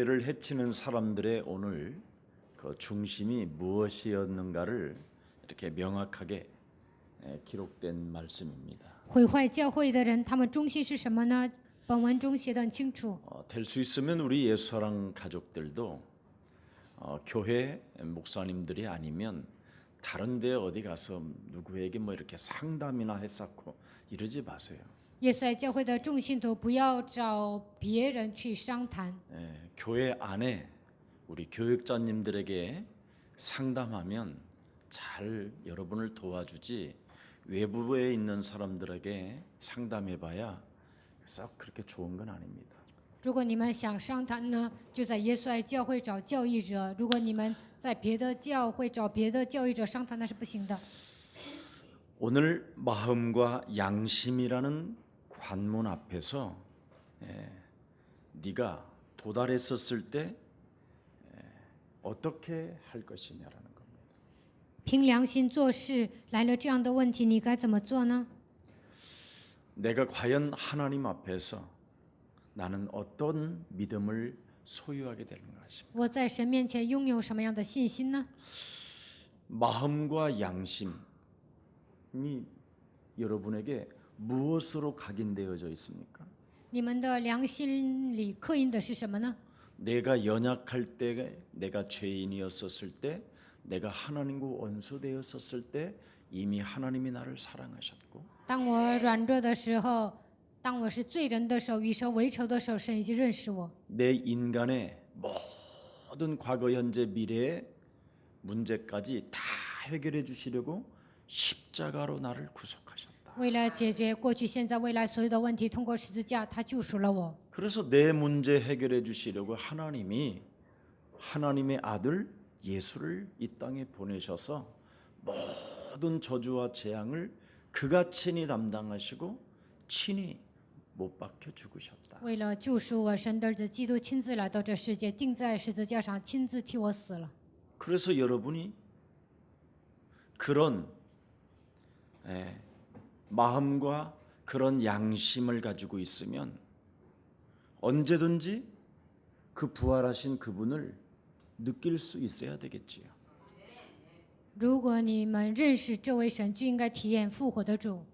교회를 해치는 사람들의 오늘 그 중심이 무엇이었는가를 이렇게 명확하게 기록된 말씀입니다. 毁坏教会的人，他们中心是什么呢？本文中写得很清楚。 될 수 있으면 우리 예수사랑 가족들도 교회 목사님들이 아니면 다른 데 어디 가서 누구에게 뭐 이렇게 상담이나 했었고 이러지 마세요. 耶稣爱教会的众信徒不要找别人去商谈， 교회 안에 우리 교육자님들에게 상담하면 잘 여러분을 도와주지 외부에 있는 사람들에게 상담해봐야 썩 그렇게 좋은 건 아닙니다. 如果你们想商谈呢，就在耶稣爱教会找教义者；如果你们在别的教会找别的教义者商谈，那是不行的。 오늘 마음과 양심이라는 관문 앞에서 네가 도달했었을 때 어떻게 할 것이냐라는 겁니다. 凭良心做事，来了这样的问题，你该怎么做呢？ 내가 과연 하나님 앞에서 나는 어떤 믿음을 소유하게 되는 것인가? 我在神面前拥有什么样的信心呢？ 마음과 양심이 여러분에게 무엇으로 각인되어져 있습니까? 你们的良心里刻印的是什么呢？ 내가 연약할 때, 내가 죄인이었었을 때, 내가 하나님과 원수되었었을 때 이미 하나님이 나를 사랑하셨고 当我软弱的时候，当我是罪人的时候，与神为仇的时候，神已经认识我。 내 인간의 모든 과거, 현재, 미래의 문제까지 다 해결해 주시려고 십자가로 나를 구속하셨다. 为了解决过去、现在、未来所有的问题，通过十字架，他救赎了我。 그래서 내 문제 해결해 주시려고 하나님이 하나님의 아들 예수를 이 땅에 보내셔서 모든 저주와 재앙을 그가 친히 담당하시고 친히 못 박혀 죽으셨다. 为了救赎我，神的儿子基督亲自来到这世界，钉在十字架上，亲自替我死了。 그래서 여러분이 그런 마음과 그런 양심을 가지고 있으면 언제든지 그 부활하신 그분을 느낄 수 있어야 되겠지요. 如果你们认识这位神，就应该体验复活的主。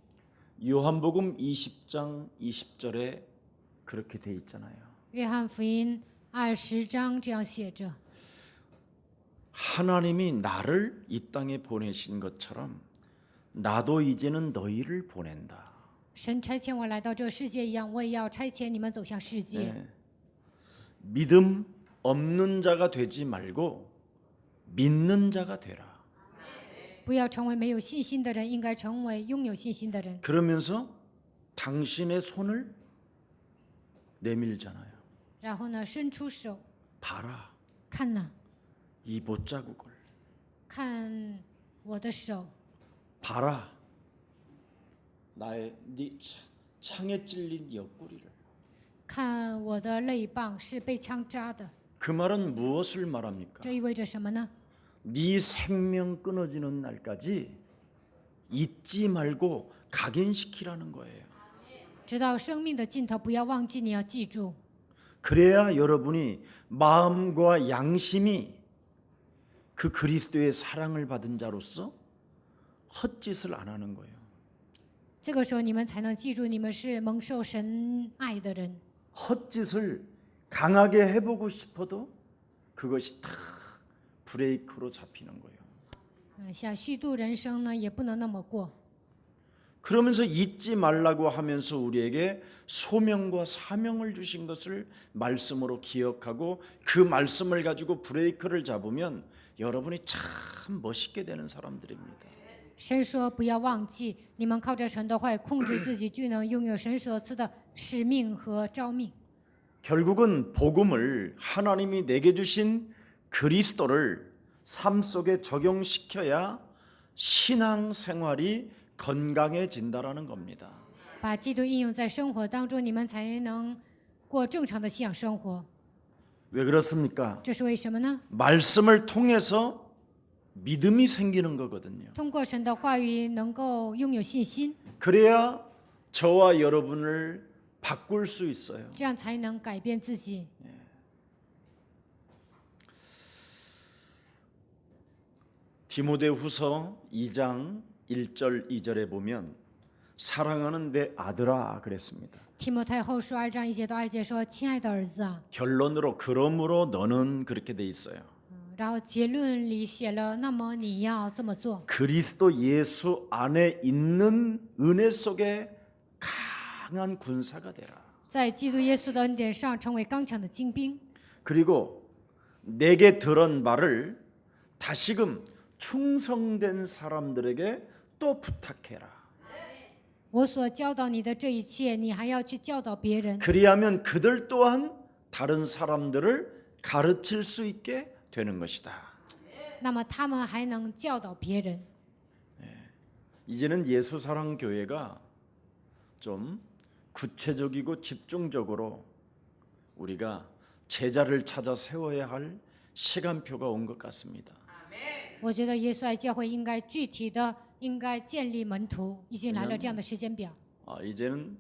요한복음 20장 20절에 그렇게 돼 있잖아요. 约翰福音20章这样写着： 하나님이 나를 이 땅에 보내신 것처럼 나도 이제는 너희를 보낸다. 神差遣我来到这世界一样，我也要差遣你们走向世界。 믿음 없는 자가 되지 말고 믿는 자가 되라. 不要成为没有信心的人，应该成为拥有信心的人。 그러면서 당신의 손을 내밀잖아요. 然后呢，伸出手， 봐라. 看呐， 이 못자국을. 看我的手， 봐라. 나의 네 창에 찔린 옆구리를. 看我的肋棒是被枪扎的。 그 말은 무엇을 말합니까? 这意味着什么呢？ 네 생명 끊어지는 날까지 잊지 말고 각인시키라는 거예요. 直到生命的尽头，不要忘记，你要记住。 그래야 여러분이 마음과 양심이 그 그리스도의 사랑을 받은 자로서 헛짓을 안 하는 거예요. 这个时候，你们才能记住，你们是蒙受神爱的人。 헛짓을 강하게 해보고 싶어도 그것이 다 브레이크로 잡히는 거예요. 想虚度人生呢，也不能那么过。 그러면서 잊지 말라고 하면서 우리에게 소명과 사명을 주신 것을 말씀으로 기억하고 그 말씀을 가지고 브레이크를 잡으면 여러분이 참 멋있게 되는 사람들입니다. 神说不要忘记，你们靠着神的话控制自己，就能拥有神所赐的使命和召命。 결국은 복음을 하나님이 내게 주신 그리스도를 삶 속에 적용시켜야 신앙 생활이 건강해진다라는 겁니다. 把基督应用在生活当中，你们才能过正常的信仰生活。 왜 그렇습니까? 这是为什么呢？ 말씀을 통해서 믿음이 생기는 거거든요. 通过神的话语，能够拥有信心， 그래야 저와 여러분을 바꿀 수 있어요. 这样才能改变自己。 디모데후서 2장 1절 2절에 보면 사랑하는 내 아들아 그랬습니다. 提摩太后书2章1节到2节说：“亲爱的儿子啊。 결론으로 그러므로 너는 그렇게 돼 있어요. 然后结论里写了，那么你要这么做。 그리스도 예수 안에 있는 은혜 속에 강한 군사가 되라. 在基督耶稣的恩典上成为刚强的精兵。 그리고 내게 들은 말을 다시금 충성된 사람들에게 또 부탁해라. 我所教导你的这一切，你还要去教导别人， 그리하면 그들 또한 다른 사람들을 가르칠 수 있게 되는 것이다. 那么他们还能教导别人。 이제는 예수사랑 교회가 좀 구체적이고 집중적으로 우리가 제자를 찾아 세워야 할 시간표가 온 것 같습니다. 我觉得耶稣爱教会应该具体的应该建立门徒，已经来了这样的时间表。 이제는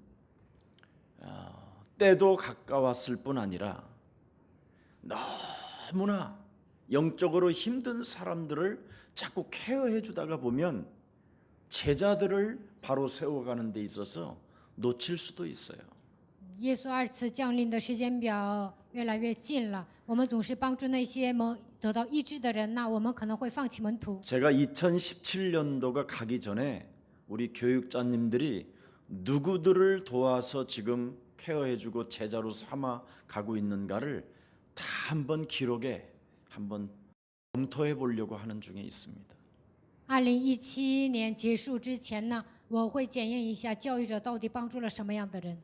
때도 가까웠을 뿐 아니라 너무나 영적으로 힘든 사람들을 자꾸 케어해 주다가 보면 제자들을 바로 세워가는 데 있어서 놓칠 수도 있어요. 耶稣二次降临的时间表越来越近了，我们总是帮助那些得到医治的人，那我们可能会放弃门徒。 제가 2017년도가 가기 전에 우리 교육자님들이 누구들을 도와서 지금 케어해주고 제자로 삼아 가고 있는가를 다 한번 기록에 한번 검토해 보려고 하는 중에 있습니다. 2017年结束之前呢，我会检验一下教育者到底帮助了什么样的人。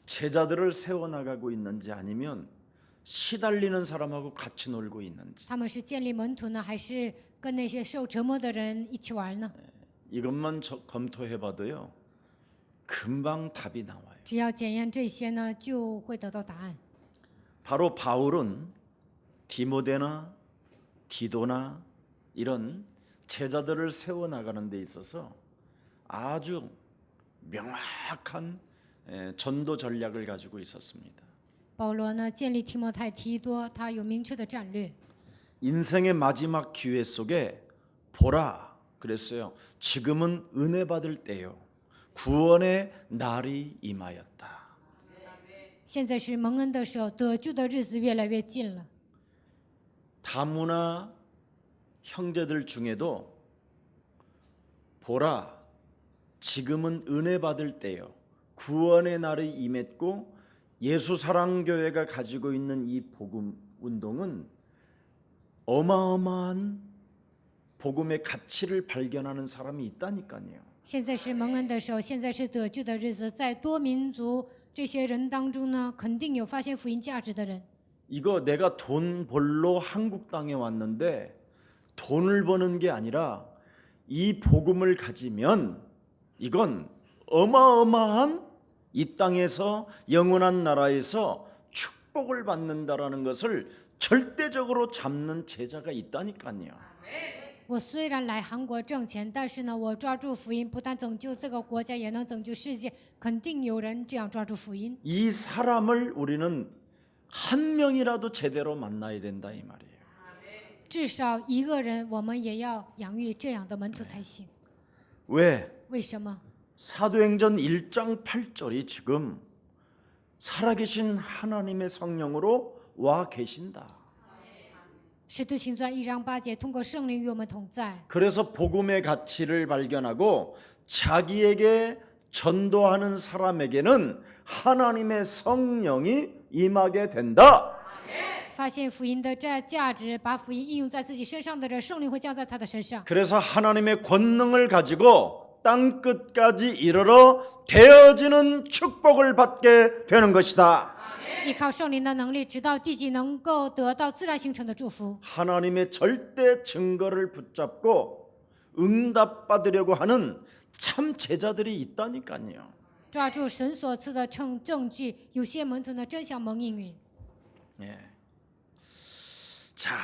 제자들을 세워나가고 있는지 아니면 시달리는 사람하고 같이 놀고 있는지 他们是建立门徒呢，还是跟那些受折磨的人一起玩呢？ 이것만 검토해봐도요 금방 답이 나와요. 只要检验这些呢，就会得到答案。 바로 바울은 디모데나 디도나 이런 제자들을 세워나가는 데 있어서 아주 명확한 전도 전략을 가지고 있었습니다. 保罗呢，建立提摩太、提多，他有明确的战略。 인생의 마지막 기회 속에 보라 그랬어요. 지금은 은혜 받을 때요. 구원의 날이 임하였다. 现在是蒙恩的时候，得救的日子越来越近了。 다문화 형제들 중에도 보라 지금은 은혜 받을 때요. 구원의 날이 임했고 예수사랑교회가 가지고 있는 이 복음 운동은 어마어마한 복음의 가치를 발견하는 사람이 있다니까요. 现在是蒙恩的时候，现在是得救的日子，在多民族这些人当中呢，肯定有发现福音价值的人。 이거 내가 돈 벌러 한국 땅에 왔는데 돈을 버는 게 아니라 이 복음을 가지면 이건 어마어마한 이 땅에서 영원한 나라에서 축복을 받는다라는 것을 절대적으로 잡는 제자가 있다니까요. 我虽然来韩国挣钱，但是呢，我抓住福音，不但拯救这个国家，也能拯救世界。肯定有人这样抓住福音。 이 사람을 우리는 한 명이라도 제대로 만나야 된다 이 말이에요. 至少一个人，我们也要养育这样的门徒才行。 왜? 为什么？ 사도행전 1장 8절이 지금 살아계신 하나님의 성령으로 와 계신다. 使徒行传1章8节，通过圣灵与我们同在。 그래서 복음의 가치를 발견하고 자기에게 전도하는 사람에게는 하나님의 성령이 임하게 된다. 发现福音的价值，把福音应用在自己身上的人，圣灵会降在他的身上。 그래서 하나님의 권능을 가지고 땅 끝까지 이르러 되어지는 축복을 받게 되는 것이다. 依靠圣灵的能力，直到地极能够得到自然形成的祝福。 하나님의 절대 증거를 붙잡고 응답받으려고 하는 참 제자들이 있다니까요. 抓住神所赐的证据，有些门徒呢真想蒙应允。 예. 자,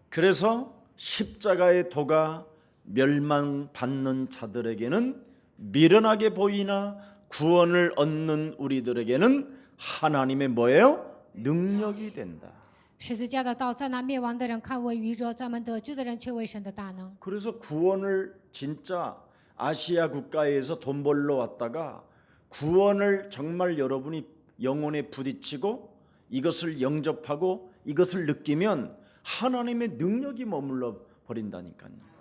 그래서 십자가의 도가 멸망받는 자들에게는 미련하게 보이나 구원을 얻는 우리들에게는 하나님의 뭐예요? 능력이 된다. 十字架的道在那灭亡的人看为愚拙，在我们得救的人却为神的大能。 그래서 구원을 진짜 아시아 국가에서 돈 벌러 왔다가 구원을 정말 여러분이 영혼에 부딪히고 이것을 영접하고 이것을 느끼면 하나님의 능력이 머물러 버린다니까요.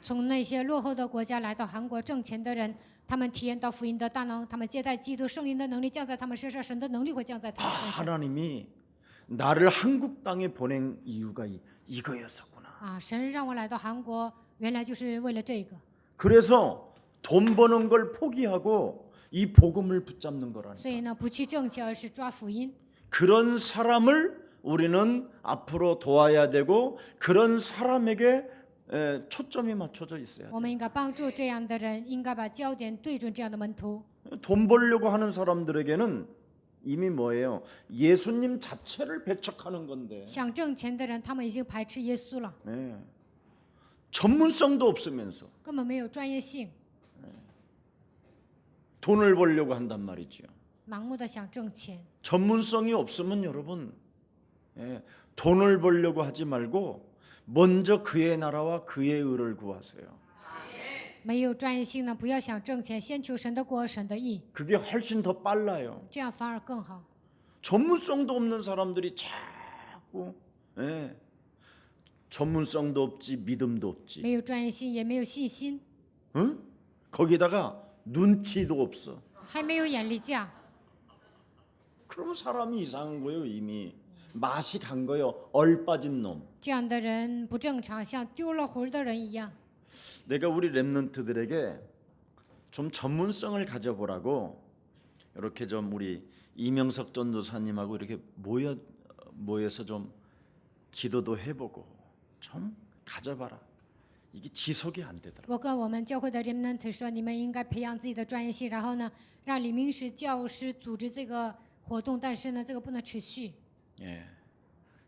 从那些落后的国家来到韩国挣钱的人，他们体验到福音的大能，他们接待基督，圣灵的能力降在他们身上，神的能力会降在他们身上。 하나님이 나를 한국 땅에 보낸 이유가 이거였었구나. 啊，神让我来到韩国，原来就是为了这个。 그래서 돈 버는 걸 포기하고 이 복음을 붙잡는 거라니까. 所以呢，不去挣钱，而是抓福音。 그런 사람을 우리는 앞으로 도와야 되고 그런 사람에게 초점이 맞춰져 있어야 돼. 我们应该帮助这样的人，应该把焦点对准这样的门徒。 돈 벌려고 하는 사람들에게는 이미 뭐예요? 예수님 자체를 배척하는 건데. 想挣钱的人，他们已经排斥耶稣了， 네. 전문성도 없으면서 根本没有专业性， 돈을 벌려고 한단 말이죠. 盲目的想挣钱。 전문성이 없으면 여러분 돈을 벌려고 하지 말고 먼저 그의 나라와 그의 의를 구하세요. 没有专业性呢，不要想挣钱，先求神的国、神的义， 그게 훨씬 더 빨라요. 这样反而更好。 전문성도 없는 사람들이 자꾸 전문성도 없지 믿음도 없지. 没有专业性，也没有信心， 응? 거기다가 눈치도 없어. 还没有眼力价， 그러면 사람이 이상한 거예요. 이미 맛이 간 거예요. 얼빠진 놈. 这样的人不正常，像丢了魂的人一样。 내가 우리 랩런트들에게 좀 전문성을 가져보라고 이렇게 좀 우리 이명석 전도사님하고 이렇게 모여서 좀 기도도 해보고 좀 가져봐라. 이게 지속이 안 되더라고. 我跟我们教会的 remnant 说，你们应该培养自己的专业性，然后呢，让李明石教师组织这个活动，但是呢，这个不能持续。 예,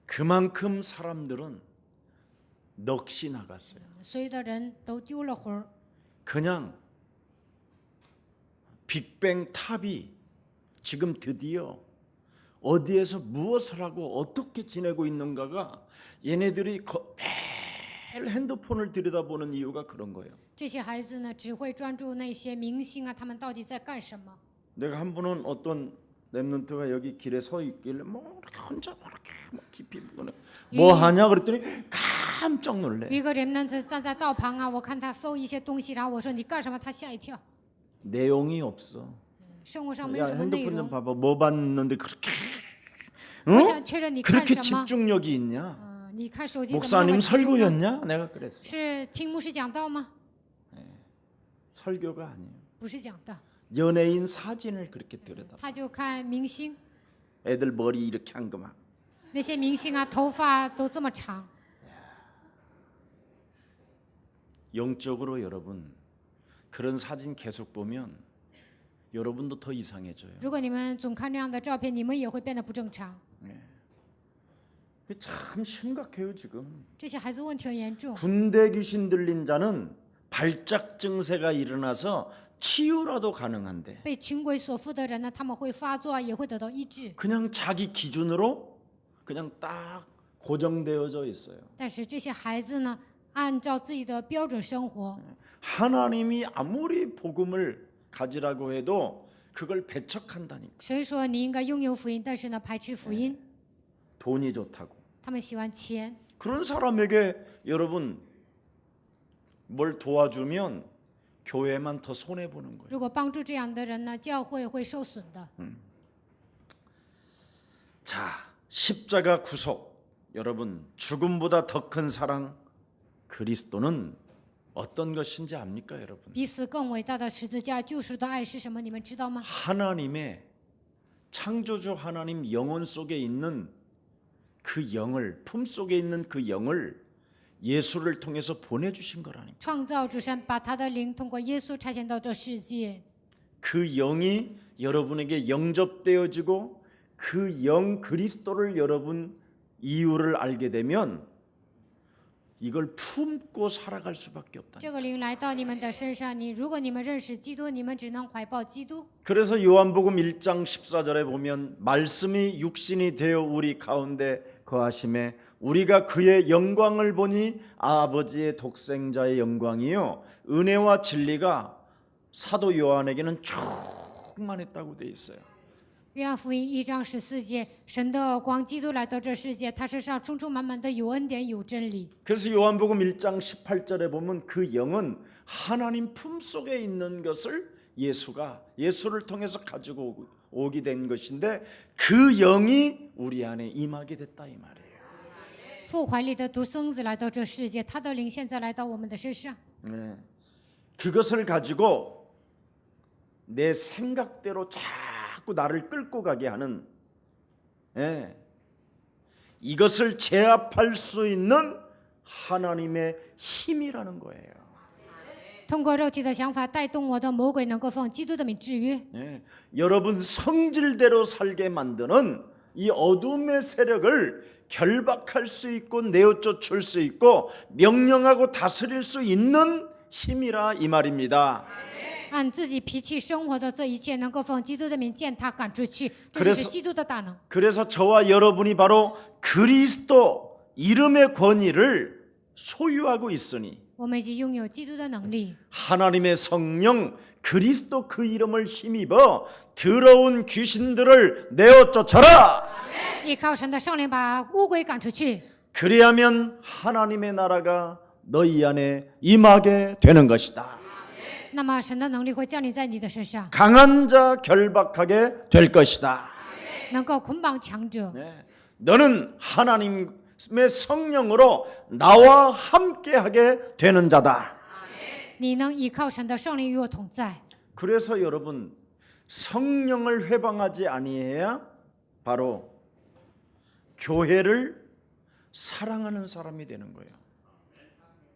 그만큼 사람들은 넋이 나갔어요. 所有的人都丢了魂儿， 그냥 빅뱅 탑이 지금 드디어 어디에서 무엇을 하고 어떻게 지내고 있는가가 얘네들이 매일 핸드폰을 들여다보는 이유가 그런 거예요. 这些孩子呢，只会专注那些明星啊，他们到底在干什么？ 내가 한 번은 어떤 랩런트가 여기 길에 서 있길래 뭐 혼자 이렇게 막 깊이 보네. 뭐 하냐 그랬더니 깜짝 놀래. 有一个 remnant 站在道旁啊，我看他搜一些东西，然后我说你干什么？他吓一跳， 내용이 없어. 生活上没有 야 什么内 핸드폰 좀 容。 봐봐. 뭐 봤는데 그렇게 我想确认你看 그렇게 什么？ 집중력이 있냐? 啊，你看手机怎么那么 목사님 集中呢？ 설교였냐? 내가 그랬어. 是听牧师讲道吗？ 설교가 아니에요. 不是讲道， 연예인 사진을 그렇게 들여다. 他就看明星， 애들 머리 이렇게 한 거만. 那些明星啊，头发都这么长。 영적으로 여러분 그런 사진 계속 보면 여러분도 더 이상해져요. 如果你们总看这样的照片，你们也会变得不正常。 참 심각해요 지금. 这些孩子问题很严重。 군대 귀신 들린 자는 발작 증세가 일어나서 치유라도 가능한데 被群鬼所附的人呢，他们会发作，也会得到医治。 그냥 자기 기준으로 그냥 딱 고정되어져 있어요. 但是这些孩子呢，按照自己的标准生活， 하나님이 아무리 복음을 가지라고 해도 그걸 배척한다니까. 神说你应该拥有福音，但是呢，排斥福音。 돈이 좋다고. 他们喜欢钱， 그런 사람에게 여러분 뭘 도와주면 교회만 더 손해 보는 거예요. 如果帮助这样的人呢，教会会受损的。 자, 십자가 구속. 여러분, 죽음보다 더 큰 사랑 그리스도는 어떤 것인지 압니까, 여러분? 比死更伟大的十字架救赎的爱是什么？你们知道吗？ 하나님의 창조주 하나님 영혼 속에 있는 그 영을 품 속에 있는 그 영을 예수를 통해서 보내주신 거라니까. 创造主神把他的灵通过耶稣差遣到这世界， 그 영이 여러분에게 영접되어지고 그 영 그리스도를 여러분 이유를 알게 되면 이걸 품고 살아갈 수밖에 없다. 这个灵来到你们的身上，如果你们认识基督，你们只能怀抱基督。 그래서 요한복음 1장 14절에 보면 말씀이 육신이 되어 우리 가운데 거하심에 우리가 그의 영광을 보니 아버지의 독생자의 영광이요 은혜와 진리가 사도 요한에게는 충만했다고 돼 있어요. 约翰福音1章14节，神的光基督来到这世界，他身上充充满满的有恩典有真理。 그래서 요한복음 1장 18절에 보면 그 영은 하나님 품속에 있는 것을 예수를 통해서 가지고 오게 된 것인데 그 영이 우리 안에 임하게 됐다 이 말이에요. 父怀里的独生子来到这世界，他的灵现在来到我们的身上。 네. 그것을 가지고 내 생각대로 자꾸 나를 끌고 가게 하는 이것을 제압할 수 있는 하나님의 힘이라는 거예요. 通过肉体的想法带动我的魔鬼，能够奉基督的名制约。 여러분 성질대로 살게 만드는 이 어둠의 세력을 결박할 수 있고 내어쫓을 수 있고 명령하고 다스릴 수 있는 힘이라 이 말입니다. 按自己脾气生活的这一切，能够奉基督的名践踏赶出去，这就是基督的大能。 그래서 저와 여러분이 바로 그리스도 이름의 권위를 소유하고 있으니 我们已经拥有基督的能力， 하나님의 성령 그리스도 그 이름을 힘입어 더러운 귀신들을 내어쫓아라. 依靠神的圣灵把乌鬼赶出去， 그리하면 하나님의 나라가 너희 안에 임하게 되는 것이다. 那么神的能力会降临在你的身上， 강한 자 결박하게 될 것이다. 能够捆绑强者。 너는 하나님의 성령으로 나와 함께하게 되는 자다. 你能依靠神的圣灵与我同在。 그래서 여러분 성령을 회방하지 아니해야 바로 교회를 사랑하는 사람이 되는 거예요.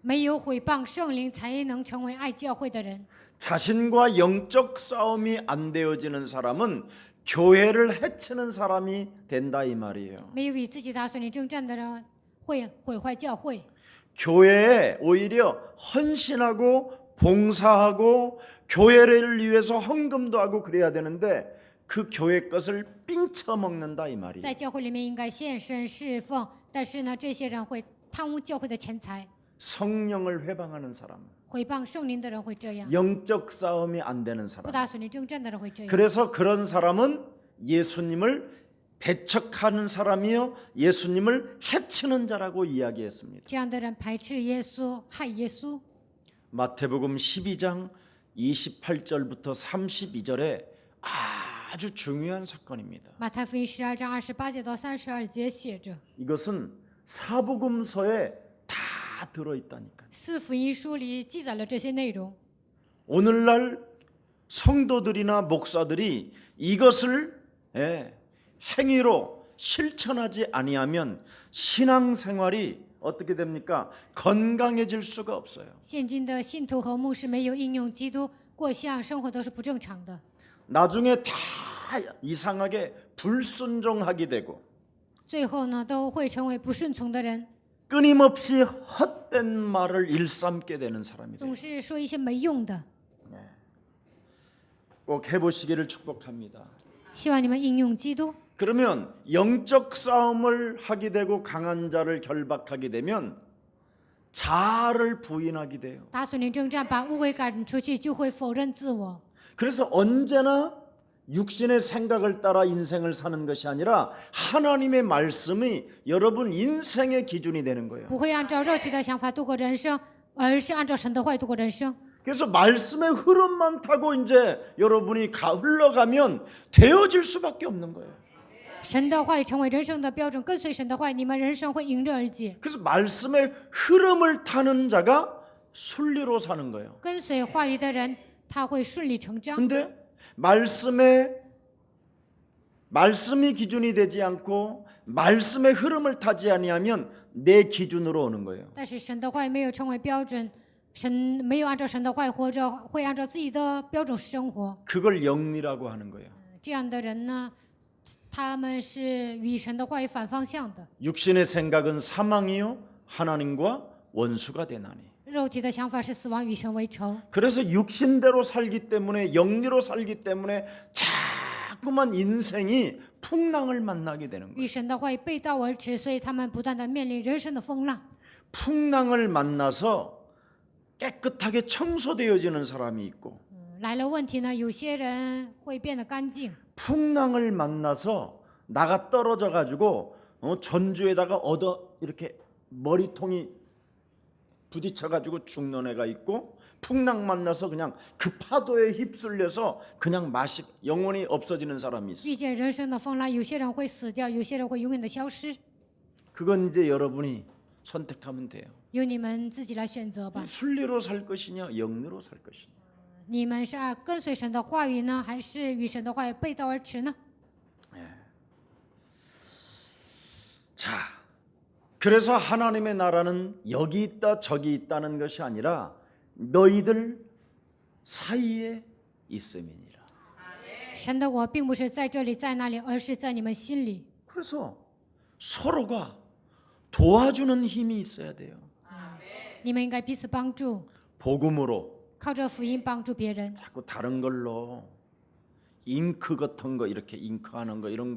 没有毁谤圣灵，才能成为爱教会的人。 자신과 영적 싸움이 안 되어지는 사람은 교회를 해치는 사람이 된다 이 말이에요. 没有与自己打属灵征战的人，会毁坏教会。 교회에 오히려 헌신하고 봉사하고 교회를 위해서 헌금도 하고 그래야 되는데 그 교회 것을 삥쳐먹는다 이 말이에요. 在教会里面应该献身侍奉，但是呢，这些人会贪污教会的钱财， 성령을 회방하는 사람, 毁谤圣灵的人会这样， 영적 싸움이 안 되는 不 사람. 打属灵征战的人会这样。 그래서 그런 사람은 예수님을 배척하는 사람이요 예수님을 해치는 자라고 이야기했습니다. 这样的人排斥耶稣，害耶稣。 마태복음 12장 28절부터 32절에 아주 중요한 사건입니다. 马太福音12章28节到32节写着， 이것은 사복음서에 다 들어있다니까요. 四福音书里记载了这些内容。 오늘날 성도들이나 목사들이 이것을 행위로 실천하지 아니하면 신앙생활이 어떻게 됩니까? 건강해질 수가 없어요. 现今的信徒和牧师没有应用基督，过向生活都是不正常的。 나중에 다 이상하게 불순종하게 되고 最后呢，都会成为不顺从的人， 끊임없이 헛된 말을 일삼게 되는 사람이 돼요. 总是说一些没用的。 꼭 해보시기를 축복합니다. 希望你们应用基督。 그러면 영적 싸움을 하게 되고 강한 자를 결박하게 되면 자아를 부인하게 돼요. 打属灵征战，把污鬼赶出去，就会否认自我。 그래서 언제나 육신의 생각을 따라 인생을 사는 것이 아니라 하나님의 말씀이 여러분 인생의 기준이 되는 거예요. 不会按照肉体的想法度过人生，而是按照神的话度过人生。 그래서 말씀의 흐름만 타고 이제 여러분이 흘러가면 되어질 수밖에 없는 거예요. 神的话语成为人生的标准，跟随神的话语，你们人生会迎刃而解。 그래서 말씀의 흐름을 타는 자가 순리로 사는 거예요. 跟随话语的人，他会顺理成章。 근데 말씀이 기준이 되지 않고 말씀의 흐름을 타지 아니하면 내 기준으로 오는 거예요. 但是神的话语没有成为标准，神没有按照神的话语活着，会按照自己的标准生活。 그걸 영리라고 하는 거예요. 这样的人呢，他们是与神的话语反方向的。 육신의 생각은 사망이요 하나님과 원수가 되나니. 肉体的想法是死亡，与神为仇。 그래서 육신대로 살기 때문에 영리로 살기 때문에 자꾸만 인생이 풍랑을 만나게 되는 거예요. 与神的话语背道而驰，所以他们不断的面临人生的风浪。 풍랑을 만나서 깨끗하게 청소되어지는 사람이 있고 来了问题呢，有些人会变得干净， 풍랑을 만나서 나가 떨어져 가지고 전주에다가 얻어 이렇게 머리통이 부딪혀 가지고 죽는 애가 있고 풍랑 만나서 그냥 그 파도에 휩쓸려서 그냥 맛이 영원히 없어지는 사람이 있어. 遇见人生的风浪，有些人会死掉，有些人会永远的消失， 그건 이제 여러분이 선택하면 돼요. 由你们自己来选择吧。 순리로 살 것이냐 영리로 살 것이냐. 你们是按跟随神的话语呢，还是与神的话语背道而驰呢？ 자, 그래서 하나님의 나라는 여기 있다 저기 있다는 것이 아니라 너희들 사이에 있음이니라. 神的国并不是在这里在那里，而是在你们心里。 그래서 서로가 도와주는 힘이 있어야 돼요. 你们应该彼此帮助， 복음으로 靠着福音帮助别人。 자꾸 다른 걸로 잉크 같은 거 이렇게 잉크하는 거 이런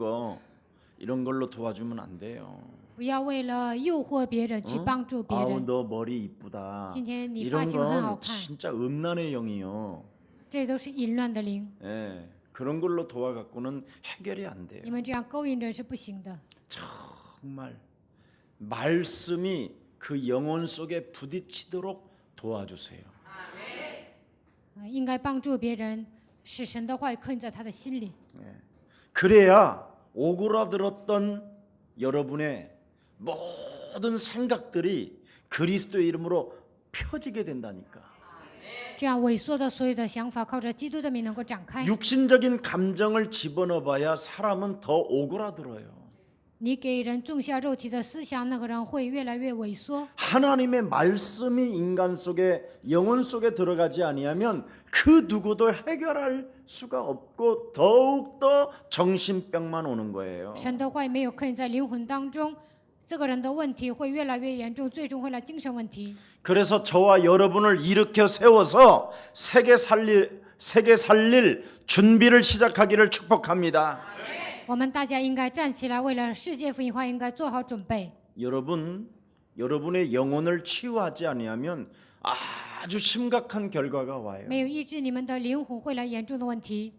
걸로 도와주면 안 돼요. 不要为了诱惑别人去帮助别 아우 人， 너 머리 이쁘다. 今天你 이런 发型很好 건 看， 진짜 음란의 영이요. 这都是淫乱的灵。 예, 그런 걸로 도와갖고는 해결이 안 돼요. 你们这样勾引人是不行的。 정말 말씀이 그 영혼 속에 부딪히도록 도와주세요. 应该帮助别人，使神的话语刻印在他的心里。 그래야 오그라들었던 여러분의 모든 생각들이 그리스도의 이름으로 펴지게 된다니까. 这样萎缩的所有的想法，靠着基督的名能够展开。 육신적인 감정을 집어넣어봐야 사람은 더 오그라들어요. 你给人种下肉体的思想，那个人会越来越萎缩。 하나님의 말씀이 인간 속에 영혼 속에 들어가지 아니하면 그 누구도 해결할 수가 없고 더욱더 정신병만 오는 거예요. 神的话语没有刻印在灵魂当中，这个人的问题会越来越严重，最终会来精神问题。 그래서 저와 여러분을 일으켜 세워서 세계 살릴 준비를 시작하기를 축복합니다. 我们大家应该站起来，为了世界福音化应该做好准备。 여러분의 영혼을 치유하지 아니하면 아주 심각한 결과가 와요. 没有医治你们的灵魂，会来严重的问题。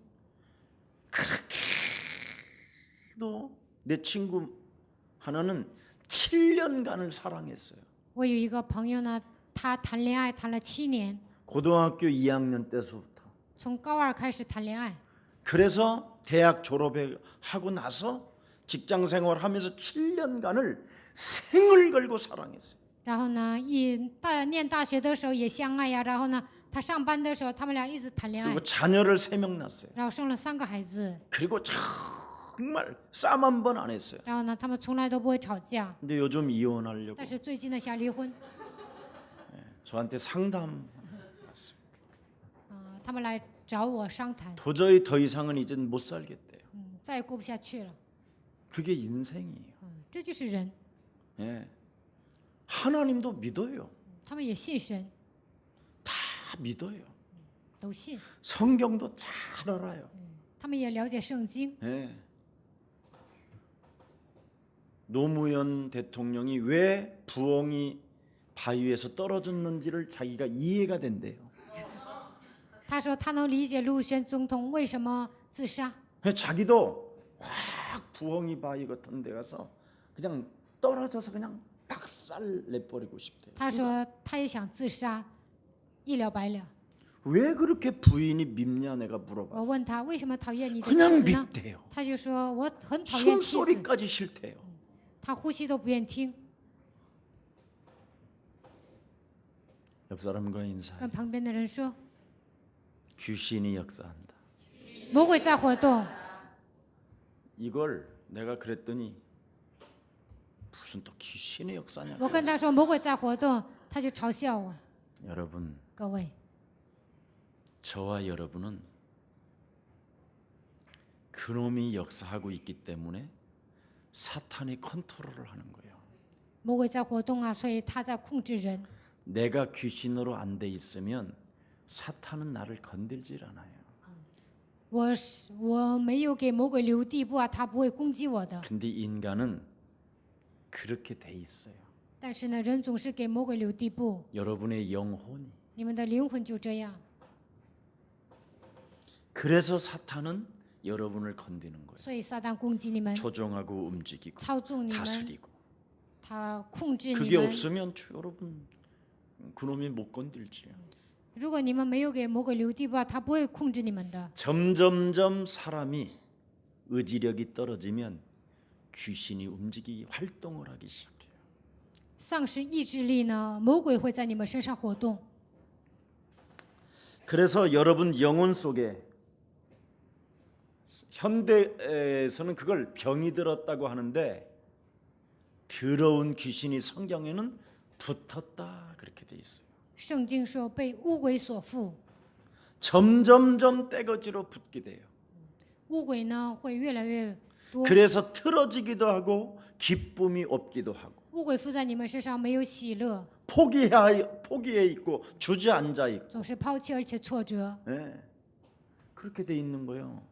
또 내 친구 하나는 7년간을 사랑했어요. 我有一个朋友呢，他谈恋爱谈了7年， 고등학교 2학년 때서부터. 从高2开始谈恋爱， 그래서 대학 졸업하고 나서 직장 생활하면서 7년간을 생을 걸고 사랑했어요. 然后呢，念大学的时候也相爱呀，然后呢，他上班的时候，他们俩一直谈恋爱 그리고 ， 자녀를 3명 낳았어요. 然后生了3个孩子， 그리고 정말 싸움 한 번 안 했어요. 然后呢，他们从来都不会吵架， 근데 요즘 이혼하려고 但是最近呢想离婚， 저한테 상담. 他们来找我商谈， 도저히 더 이상은 이젠 못 살겠대요. 再也过不下去了， 그게 인생이에요. 这就是人， 예. 하나님도 믿어요. 他们也信神， 다 믿어요. 都信， 성경도 잘 알아요. 他们也了解圣经。 예. 노무현 대통령이 왜 부엉이 바위에서 떨어졌는지를 자기가 이해가 된대요. 他说他能理解陆选总统为什么自杀， 자기도 확 부엉이 바위 같은 데 가서 그냥 떨어져서 그냥 박살 내버리고 싶대요. 他说他也想自杀，一了百了。 왜 그렇게 부인이 밉냐 내가 我 물어봤어요. 问他为什么讨厌你的 그냥 妻子呢？ 밉대요. 他就说我很讨厌妻子， 숨소리까지 싫대요. 他呼吸都不愿听。 옆 사람과 인사. 跟旁边的人说， 귀신이 역사한다. 魔鬼在活动。 이걸 내가 그랬더니 무슨 또 귀신의 역사냐. 我跟他说魔鬼在活动，他就嘲笑我。 여러분, 各位， 저와 여러분은 그놈이 역사하고 있기 때문에 사탄이 컨트롤을 하는 거예요. 魔鬼在活动啊，所以他在控制人。 내가 귀신으로 안 돼 있으면 사탄은 나를 건들질 않아요. 我没有给魔鬼留地步啊，他不会攻击我的。 근데 인간은 그렇게 돼 있어요. 但是呢，人总是给魔鬼留地步， 여러분의 영혼이. 你们的灵魂就这样。 그래서 사탄은 여러분을 건드는 거예요. 所以撒旦攻击你们， 조종하고 움직이고 操纵你们， 다스리고. 他控制你 그게 们。 없으면 여러분 그놈이 못 건들지요. 如果你们没有给魔鬼留地步啊，他不会控制你们的。 점점점 사람이 의지력이 떨어지면 귀신이 움직이기 활동을 하기 시작해요. 丧失意志力呢，魔鬼会在你们身上活动。 그래서 여러분 영혼 속에 현대에서는 그걸 병이 들었다고 하는데 더러운 귀신이 성경에는 붙었다 그렇게 돼 있어요. 圣经说被污鬼所附， 점점점 떼거지로 붙게 돼요. 污鬼呢会越来越多， 그래서 틀어지기도 하고 기쁨이 없기도 하고 污鬼附在你们身上没有喜乐， 포기해 있고 주저앉아 있고 总是抛弃而且挫折。 네, 그렇게 돼 있는 거예요.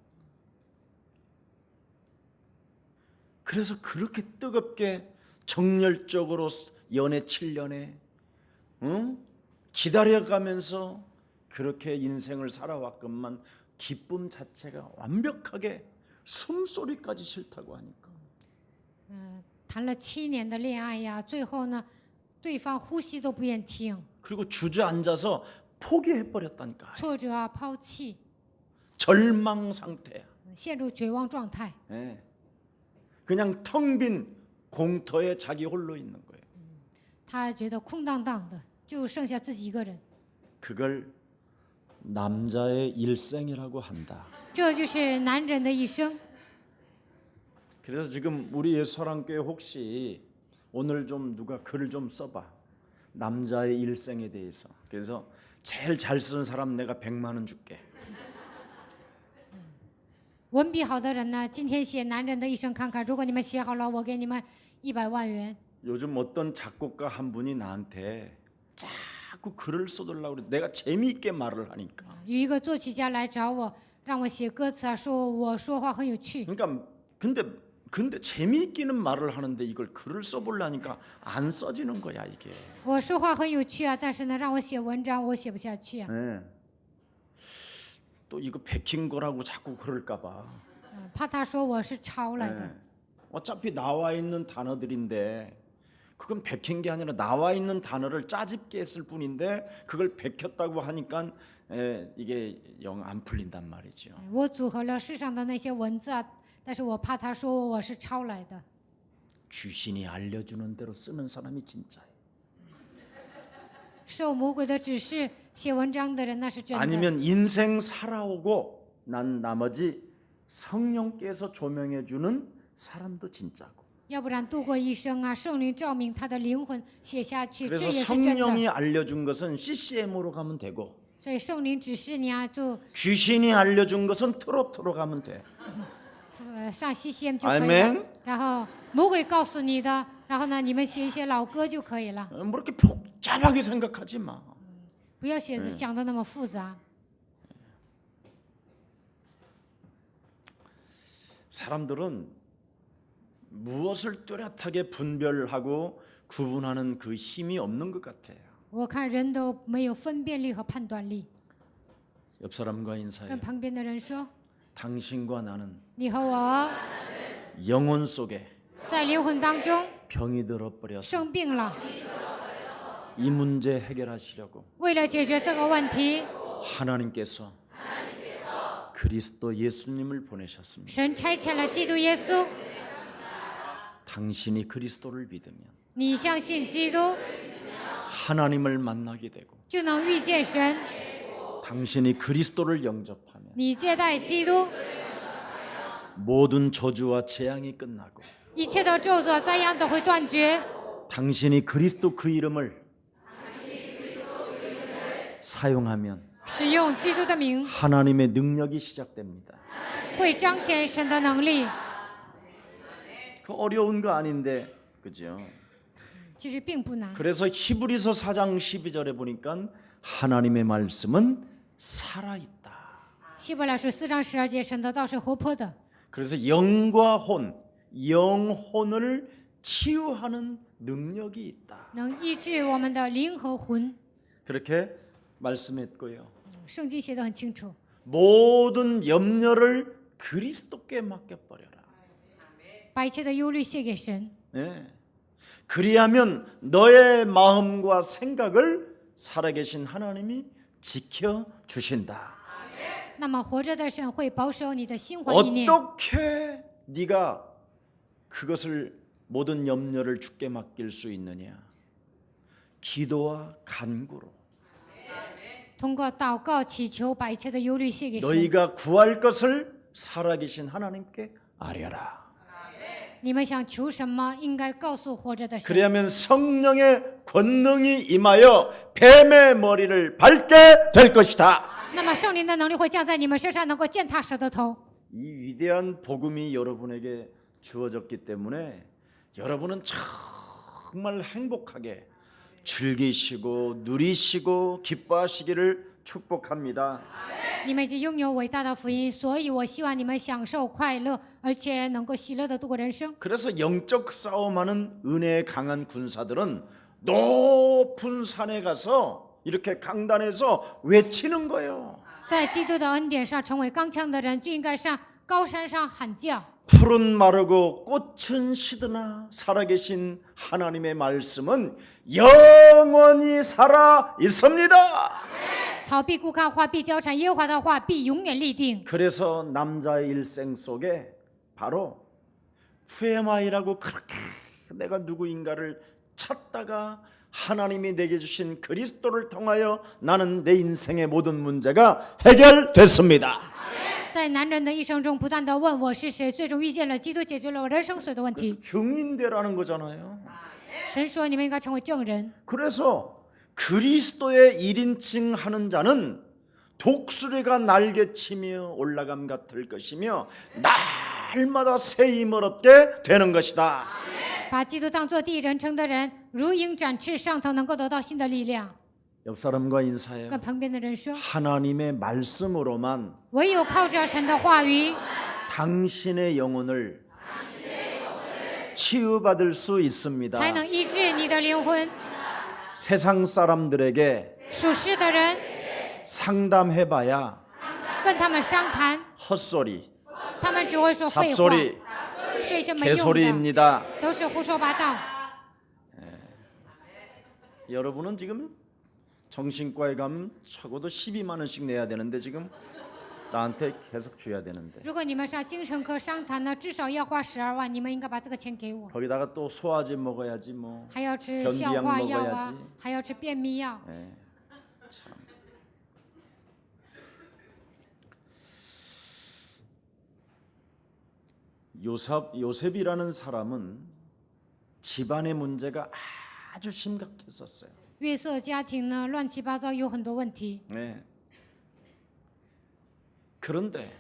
그래서 그렇게 뜨겁게 정열적으로 연애 7년에 기다려가면서 그렇게 인생을 살아왔건만 기쁨 자체가 완벽하게 숨소리까지 싫다고 하니까 谈了7年的恋爱呀，最后呢，对方呼吸都不愿听， 그리고 주저앉아서 포기해버렸다니까. 挫折啊，抛弃， 절망 상태야. 陷入绝望状态， 예. 그냥 텅 빈 공터에 자기 홀로 있는 거예요. 他觉得空荡荡的，就剩下自己一个人。 그걸 남자의 일생이라고 한다. 这就是男人的一生。 그래서 지금 우리 예수사랑교회 혹시 오늘 좀 누가 글을 좀 써봐. 남자의 일생에 대해서. 그래서 제일 잘 쓰는 사람 내가 100만 원 줄게. 文笔好的人呢，今天写男人的一生看看。如果你们写好了，我给你们100万元。 요즘 어떤 작곡가 한 분이 나한테 자꾸 글을 써달라고 그래. 내가 재미있게 말을 하니까. 有一个作曲家来找我，让我写歌词啊，说我说话很有趣。 그러니까 근데 재미있기는 말을 하는데 이걸 글을 써보려니까 안 써지는 거야 이게. 我说话很有趣啊，但是呢，让我写文章，我写不下去啊。 네. 또 이거 베낀 거라고 자꾸 그럴까봐. 怕他说我是抄来的。 네. 어차피 나와 있는 단어들인데 그건 베낀 게 아니라 나와 있는 단어를 짜집게 했을 뿐인데 그걸 베꼈다고 하니까 이게 영 안 풀린단 말이죠. 我组合了世上的那些文字啊，但是我怕他说我是抄来的。 귀신이 알려주는 대로 쓰는 사람이 진짜예요. 受魔鬼的指示写文章的人，那是真的。 아니면 인생 살아오고 난 나머지 성령께서 조명해 주는 사람도 진짜고. 要不然度过一生啊，圣灵照明他的灵魂写下去，这 그래서 也是真的。 성령이 알려준 것은 CCM으로 가면 되고 所以圣灵指示你啊，就 귀신이 알려준 것은 트로트로 가면 돼. 上 CCM 就可以了 아멘 。然后魔鬼告诉你的，然后呢，你们写一些老歌就可以了， 뭐 이렇게 복잡하게 생각하지 마. 不要想的那么复杂。 사람들은 무엇을 뚜렷하게 분별하고 구분하는 그 힘이 없는 것 같아요. 我看人都没有分辨力和判断力。 옆 사람과 인사해. 跟旁边的人说， 당신과 나는 你和我 영혼 속에 在灵魂当中 병이 들어버려서 生病了， 이 문제 해결하시려고 为了解决这个问题， 하나님께서 그리스도 예수님을 보내셨습니다. 神差遣了基督耶稣。 당신이 그리스도를 믿으면 你相信基督， 하나님을 만나게 되고 就能遇见神。 당신이 그리스도를 영접하면 你接待基督， 모든 저주와 재앙이 끝나고 一切的咒诅灾殃都会断绝。 당신이 그리스도 그 이름을 사용하면 使用基督的名， 하나님의 능력이 시작됩니다. 会彰显神的能力。 그 어려운 거 아닌데, 그죠? 其实并不难。 그래서 히브리서 4장 12절에 보니까 하나님의 말씀은 살아있다. 希伯来书4章12节，神的道是活泼的， 그래서 영과 혼, 영혼을 치유하는 능력이 있다. 能医治我们的灵和魂。 그렇게 말씀했고요. 圣经写得很清楚， 모든 염려를 그리스도께 맡겨버려라. 把一切的忧虑卸给神， 예. 그리하면 너의 마음과 생각을 살아계신 하나님이 지켜주신다. 那么活着的神会保守你的心怀意念。 어떻게 네가 그것을 모든 염려를 주께 맡길 수 있느냐? 기도와 간구로. 通过祷告祈求，把一切的忧虑卸给神。 너희가 구할 것을 살아계신 하나님께 아뢰라. 你们想求什么，应该告诉活着的神。 그리하면 성령의 권능이 임하여 뱀의 머리를 밟게 될 것이다. 那么圣灵的能力会降在你们身上，能够践踏蛇的头。 이 위대한 복음이 여러분에게 주어졌기 때문에 여러분은 정말 행복하게 즐기시고 누리시고 기뻐하시기를 축복합니다. 你们已经拥有伟大的福音，所以我希望你们享受快乐，而且能够喜乐地度过人生。 그래서 영적 싸움하는 은혜에 강한 군사들은 높은 산에 가서 이렇게 강단에서 외치는 거예요. 在基督的恩典上成为刚强的人，就应该上高山上喊叫。 풀은 마르고 꽃은 시드나 살아계신 하나님의 말씀은 영원히 살아 있습니다. 草必枯干，花必凋残，耶和华的话必永远立定。 그래서 남자의 일생 속에 바로 푸에마이라고 그렇게 내가 누구인가를 찾다가 하나님이 내게 주신 그리스도를 통하여 나는 내 인생의 모든 문제가 해결됐습니다. 在男人的一生中，不断地问我是谁，最终遇见了基督，解决了我人生所有的问 그래서 题。 증인되라는 거잖아요. 神说你们应该成为证人。 그래서 그리스도의 1인칭 하는 자는 독수리가 날개치며 올라감 같을 것이며 날마다 새 힘을 얻게 되는 것이다. 把基督当作第一人称的人，如鹰展翅上腾，能够得到新的力量。 옆 사람과 인사해요. 跟旁边的人说， 하나님의 말씀으로만 唯有靠着神的话语， 당신의 영혼을 치유받을 수 있습니다. 才能医治你的灵魂。 세상 사람들에게 属世的人 상담해봐야 跟他们商谈， 헛소리, 他们只会说废话， 잡소리, 说一些没用的， 개소리입니다. 都是胡说八道。 여러분은 지금 정신과에 가면 적어도 12만 원씩 내야 되는데 지금 나한테 계속 줘야 되는데 如果你们上精神科商谈呢，至少要花12万，你们应该把这个钱给我。 거기다가 또 소화제 먹어야지 뭐. 还要吃 변비약 消化药 먹어야지 啊，还要吃便秘药。 예, 참. 요셉이라는 사람은 집안의 문제가 아주 심각했었어요. 约瑟家庭呢乱七八糟，有很多问题。 네. 그런데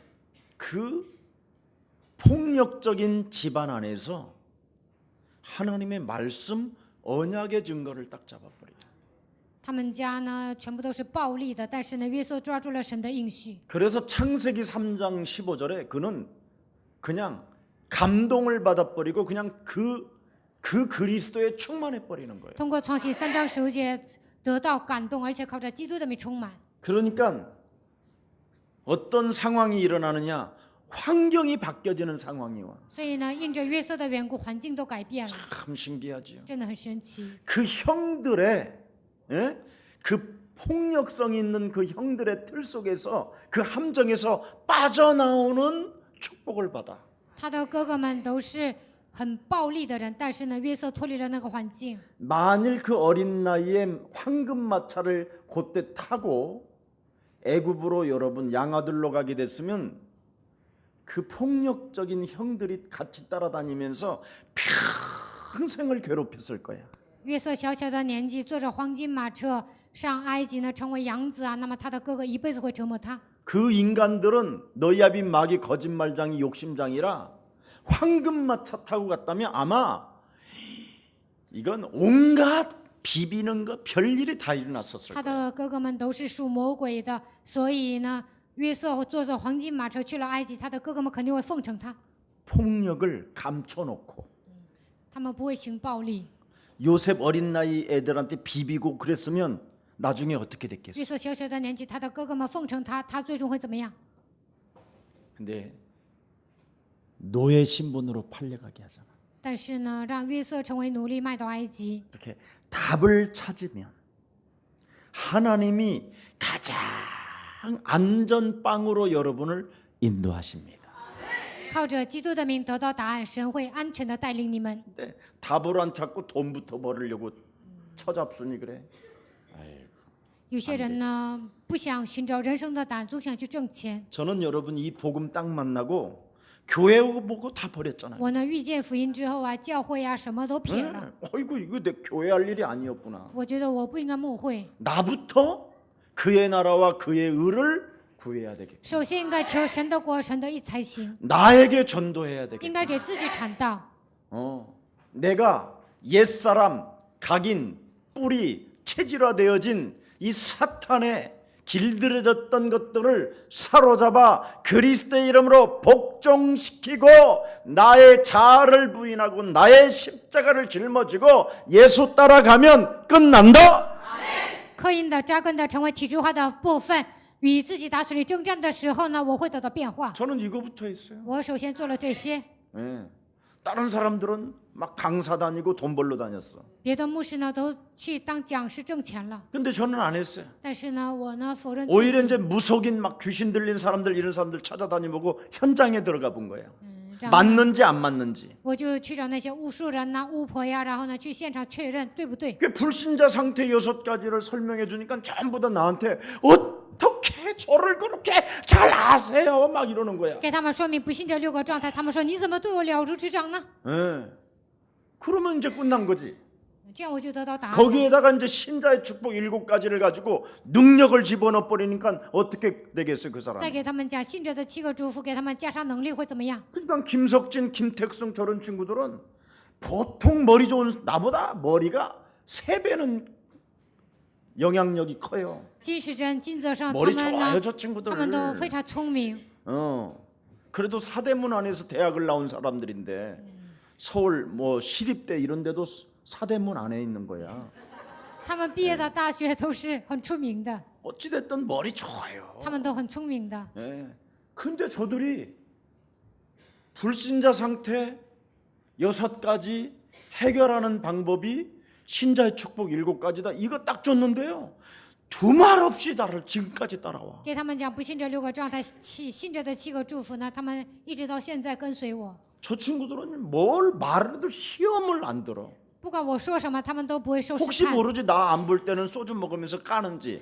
그 폭력적인 집안 안에서 하나님의 말씀 언약의 증거를 딱 잡아버려요. 他们家呢全部都是暴力的，但是呢约瑟抓住了神的应许。 그래서 창세기 3장 15절에 그는 그냥 감동을 받아버리고 그냥 그 그리스도에 충만해버리는 거예요. 通过创新3章15节得到感动，而且靠着基督的名充满。 그러니까 어떤 상황이 일어나느냐? 환경이 바뀌어지는 상황이 와. 所以呢，因着约瑟的缘故，环境都改变了， 참 신기하죠. 真的很神奇。 그 형들의 예? 그 폭력성 있는 그 형들의 틀 속에서 그 함정에서 빠져나오는 축복을 받아. 他的哥哥们都是很暴力的人，但是呢，约瑟脱离了那个环境。 만일 그 어린 나이에 황금마차를 그때 타고 애굽으로 여러분 양아들로 가게 됐으면 그 폭력적인 형들이 같이 따라다니면서 평생을 괴롭혔을 거야. 约瑟小小的年纪坐着黄金马车上埃及呢，成为养子啊，那么他的哥哥一辈子会折磨他。 그 인간들은 너야비 마귀 거짓말장이 욕심장이라 황금마차 타고 갔다면 아마 이건 온갖 비비는 거 별일이 다 일어났었을 他 거예요. 的哥哥们都是属魔鬼的，所以呢，约瑟坐着黄金马车去了埃及，他的哥哥们肯定会奉承他， 폭력을 감춰놓고 他们不会行暴力。 요셉 어린 나이 애들한테 비비고 그랬으면 나중에 어떻게 约 됐겠어요? 瑟小小的年纪，他的哥哥们奉承他，他最终会怎么样？ 근데 노예 신분으로 팔려가게 하잖아. 但是呢，让约瑟成为奴隶卖到埃及， 이렇게 답을 찾으면 하나님이 가장 안전빵으로 여러분을 인도하십니다. 靠着基督的名得到答案，神会安全的带领你们。 근데 답을 안 찾고 돈부터 벌으려고 처잡순이 그래. 有些人呢，不想寻找人生的答案，总想去挣钱。 저는 여러분 이 복음 딱 만나고 교회 보고 다 버렸잖아요. 我呢，遇见福音之后啊，教会啊，什么都撇了。 어이구 이거 내 교회 할 일이 아니었구나. 我觉得我不应该牧会， 나부터 그의 나라와 그의 의를 구해야 되겠다. 首先应该求神的国、神的义才行， 나에게 전도해야 应 되겠다. 该给自己传道。 내가 옛사람, 각인, 뿌리, 체질화되어진 이 사탄에 길들여졌던 것들을 사로잡아 그리스도의 이름으로 복종시키고 나의 자아를 부인하고 나의 십자가를 짊어지고 예수 따라가면 끝난다. 刻印的、扎根的，成为体制化的部分，与自己打水里征战的时候呢，我会得到变化。 저는 이거부터 했어요. 我首先做了这些， 예. 다른 사람들은 막 강사 다니고 돈 벌러 다녔어. 别的牧师呢都去当讲师挣钱了， 근데 저는 안 했어요. 但是呢，我呢否认自 오히려 己， 이제 무속인 막 귀신 들린 사람들 이런 사람들 찾아다니고 현장에 들어가 본 거예요. 这样呢 맞는지 안 맞는지. 我就去找那些巫术人呐、巫婆呀，然后呢去现场确认对不对。 그 불신자 상태 6가지를 설명해 주니까 전부 다 나한테 어떻게 저를 그렇게 잘 아세요? 막 이러는 거야. 给他们说明不信这6个状态，他们说你怎么对我了如指掌呢？ 예. 그러면 이제 끝난 거지. 这样我就得到答案了。 거기에다가 이제 신자의 축복 7가지를 가지고 능력을 집어넣어 버리니까 어떻게 되겠어요, 그 再 사람? 给他们讲信者的7个祝福，给他们加上能力会怎么样？ 그러니까 김석진, 김택승 저런 친구들은 보통 머리 좋은 나보다 머리가 3배는 영향력이 커요. 金世珍、金泽胜他 머리 们 좋아요, 呢， 저 친구들. 他们都非常聪明。 그래도 사대문 안에서 대학을 나온 사람들인데 서울 뭐 시립대 이런 데도 사대문 안에 있는 거야. 他们毕业的大学都是很出名的， 어찌 됐든 머리 좋아요. 他们都很聪明的。 예. 근데 저들이 불신자 상태 6가지 해결하는 방법이 신자의 축복 7가지다. 이거 딱 줬는데요. 두말 없이 나를 지금까지 따라와. 给他们讲不信这6个状态，信者的7个祝福呢，他们一直到现在跟随我。 저 친구들은 뭘 말해도 시험을 안 들어. 不管我说什么，他们都不会受 혹시 试探。 모르지 나 안 볼 때는 소주 먹으면서 까는지.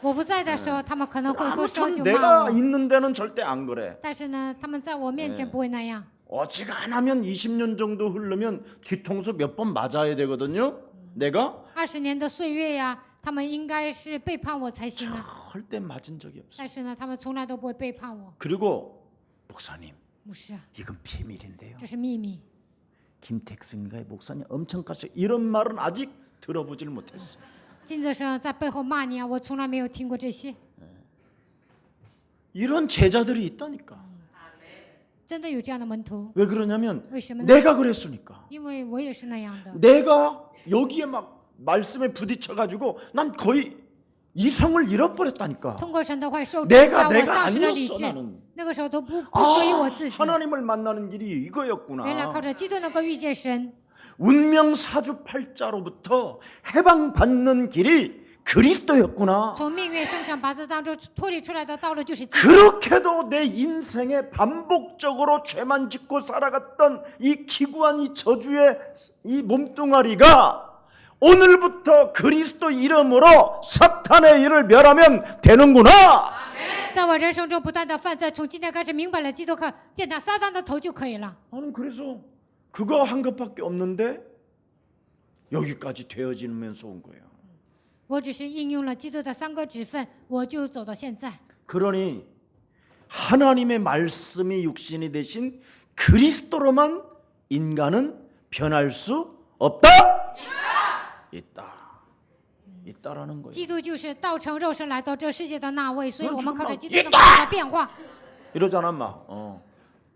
我不在的时候，他们可能会喝烧 아무튼 酒骂 내가 我， 있는 데는 절대 안 그래. 但是呢，他们在我面前不会那样。 어지간하면 20년 정도 흐르면 뒤통수 몇 번 맞아야 되거든요. 내가 20年的岁月呀，他们应该是背叛我才行啊。 절대 맞은 적이 없어. 但是呢，他们从来都不会背叛我。 그리고 목사님, 牧师啊， 이건 비밀인데요. 这是秘密。 김택승이가 목사님 엄청 까시 이런 말은 아직 들어보질 못했어. 金泽生在背后骂你啊，我从来没有听过这些。 이런 제자들이 있다니까. 真的有这样的门徒， 왜 그러냐면 为什么呢？ 내가 그랬으니까. 因为我也是那样的。 내가 여기에 막 말씀에 부딪혀 가지고 난 거의 이성을 잃어버렸다니까. 通过神的话受 내가 我 내가 丧失了理 아니었어 智， 나는. 那个时候都不 아, 属于我自己。 하나님을 만나는 길이 原来 이거였구나. 靠着基督能够遇见神， 운명 사주팔자로부터 해방받는 길이 그리스도였구나. 从命运生产八字当中脱离出来的道路就是基督。 그렇게도 내 인생에 반복적으로 죄만 짓고 살아갔던 이 기구한 이 저주의 이 몸뚱아리가 오늘부터 그리스도 이름으로 사탄의 일을 멸하면 되는구나. 在我人生中不断的犯罪，从今天开始明白了基督可践踏撒旦的头就可以了。 나는 그래서 그거 한 것밖에 없는데 여기까지 되어지면서 온 거예요. 我只是应用了基督的3个职分，我就走到现在。 그러니 하나님의 말씀이 육신이 되신 그리스도로만 인간은 변할 수 없다? 있다. 있다라는 거예요. 基督就是道成肉身来到这世界的那位，所以我们靠着基督 있다 能够得到变化。 이러잖아 막.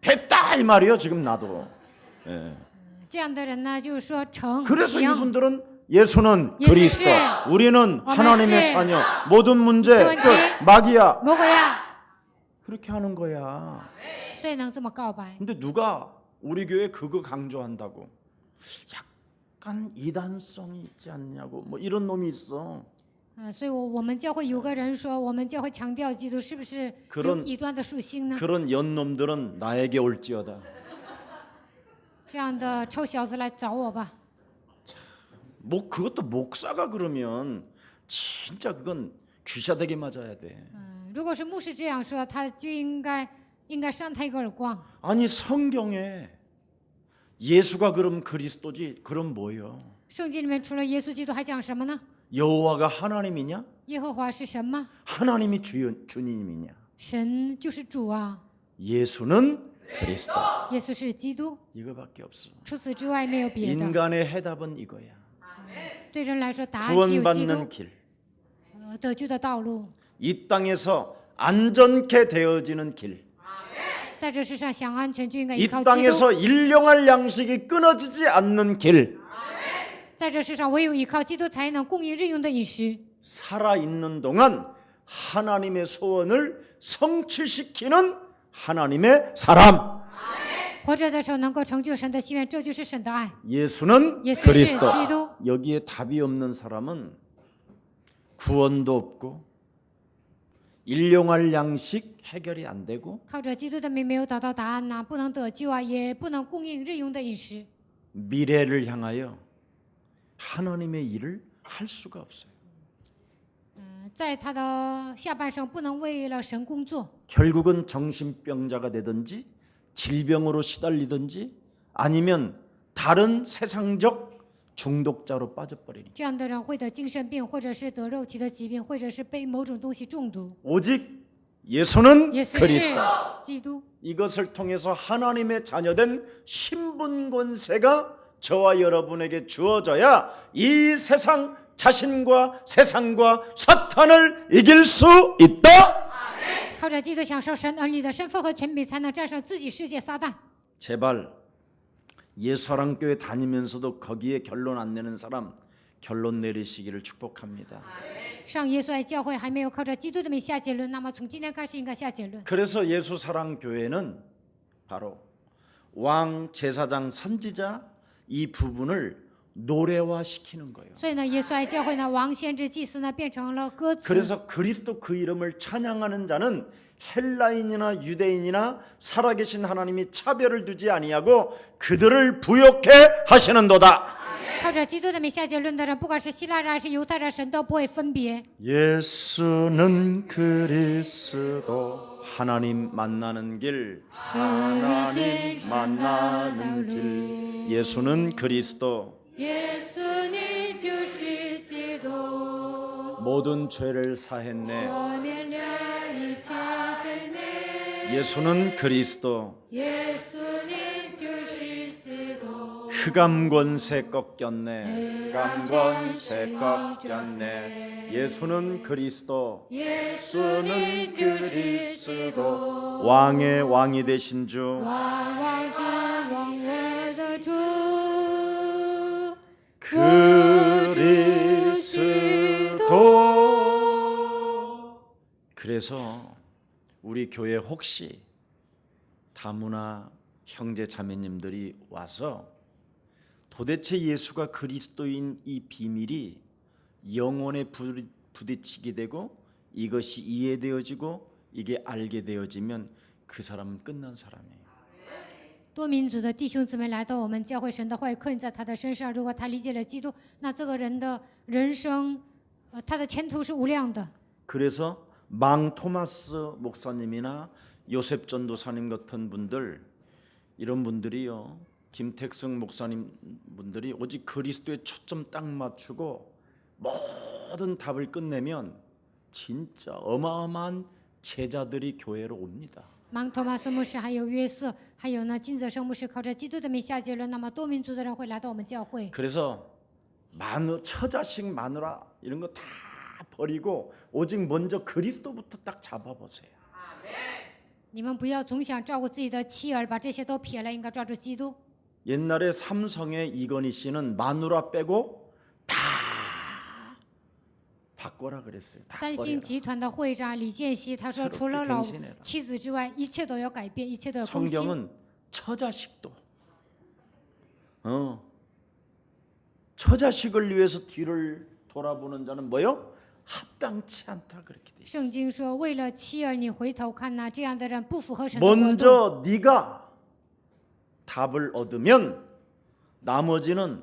됐다 이 말이요 지금 나도. 예. 这样的人呢，就是说成 그래서 行。 이분들은 예수는 예수 그리스도, 씨. 우리는 하나님의 씨. 자녀, 모든 문제 저한테. 끝, 막이야. 魔鬼呀， 그렇게 하는 거야. 所以能这么告白。 근데 누가 우리 교회 그거 강조한다고? 약간 이단성이 있지 않냐고 뭐 이런 놈이 있어. 所以我们教会有个人说，我们教会强调基督是不是 그런 有异端的属性呢？ 그런 연놈들은 나에게 올지어다. 这样的臭小子来找我吧。 그것도 목사가 그러면 진짜 그건 귀샤되게 맞아야 돼. 如果是牧师这样说，他就应该扇他一个耳光。 아니 성경에 예수가 그럼 그리스도지 그럼 뭐예요? 圣经里面除了耶稣基督还讲什么呢？ 여호와가 하나님이냐? 耶和华是神吗？ 하나님이 주님이냐? 神就是主啊， 예수는 그리스도. 耶稣是基督， 이거밖에 없어. 除此之外没有别的。 인간의 해답은 이거야. 对人来说，答案只有基督 구원받는 ， 길. 得救的道路， 이 땅에서 안전케 되어지는 길. 在这世上享安全就应该依 이 靠基督。 땅에서 일용할 양식이 끊어지지 않는 길. 在这世上，唯有依靠基督才能供应日用的饮食。 살아 있는 동안 하나님의 소원을 성취시키는 하나님의 사람. 活着的时候能够成就神的心愿，这就是神的爱。 예수는 예수 그리스도. 씨, 기도. 여기에 답이 없는 사람은 구원도 없고 일용할 양식 해결이 안 되고 靠着基督的名没有找到答案呐、不能得救啊，也不能供应日用的饮食。 미래를 향하여 하나님의 일을 할 수가 없어요. 在他的下半生不能为了神工作， 결국은 정신병자가 되든지 질병으로 시달리든지 아니면 다른 세상적 중독자로 빠져버리니 这样的人会得精神病，或者是得肉体的疾病，或者是被某种东西中毒。 오직 예수는 耶稣是 그리스도. 基督， 이것을 통해서 하나님의 자녀된 신분 권세가 저와 여러분에게 주어져야 이 세상 자신과 세상과 사탄을 이길 수 있다. 靠着基督享受神儿女的身份和权柄，才能战胜自己世界撒旦。 제발 예수사랑교회 다니면서도 거기에 결론 안 내는 사람 결론 내리시기를 축복합니다. 上耶稣爱教会还没有靠着基督的名下结论，那么从今天开始应该下结论。 그래서 예수사랑교회는 바로 왕, 제사장, 선지자 이 부분을 노래화시키는 거예요. 所以呢，耶稣爱教会呢，王、先知、祭司呢，变成了歌词。 그래서 그리스도 그 이름을 찬양하는 자는 헬라인이나 유대인이나 살아계신 하나님이 차별을 두지 아니하고 그들을 부욕해 하시는도다. 靠着基督的名下结论的人，不管是希腊人还是犹太人，神都不会分别。 예수는 그리스도 하나님 만나는 길 하나님 만나는 길 예수는 그리스도 耶稣，你就是基督， 모든 죄를 사했네 赦免了一切罪孽。 예수는 그리스도 耶稣，你就是基督， 흑암 권세 꺾였네 흑암 권세 꺾였네 예수는 그리스도 耶稣，你就是基督， 왕의 왕이 되신 주 万王之王，我的主。 그리스도. 그래서 우리 교회 혹시 다문화 형제 자매님들이 와서 도대체 예수가 그리스도인 이 비밀이 영혼에 부딪히게 되고 이것이 이해되어지고 이게 알게 되어지면 그 사람은 끝난 사람이에요. 多民族的弟兄姊妹来到我们教会，神的话语刻印在他的身上。如果他理解了基督，那这个人的人生，他的前途是无量的。 그래서 망 토마스 목사님이나 요셉 전도사님 같은 분들 이런 분들이요 김택승 목사님 분들이 오직 그리스도에 초점 딱 맞추고 모든 답을 끝내면 진짜 어마어마한 제자들이 교회로 옵니다. 芒托马斯牧师还有约瑟，还有呢金泽生牧师靠着基督的名下结论，那么多民族的人会来到我们教会。 그래서 처자식 마누라 이런 거 다 버리고 오직 먼저 그리스도부터 딱 잡아보세요. 你们不要总想照顾自己的妻儿，把这些都撇了，应该抓住基督。 옛날에 삼성의 이건희 씨는 마누라 빼고 다 바꿔라 그랬어요. 다 三星 버려라. 集团的会长李健熙他说， 새롭게 除了老 갱신해라. 妻子之外，一切都要改变，一切都要更新。 성경은 처자식도 처자식을 위해서 뒤를 돌아보는 자는 뭐요? 합당치 않다 그렇게 돼 있어요. 圣经说，为了妻儿你回头看呐，这样的人不符合神的国度。 먼저 네가 답을 얻으면 나머지는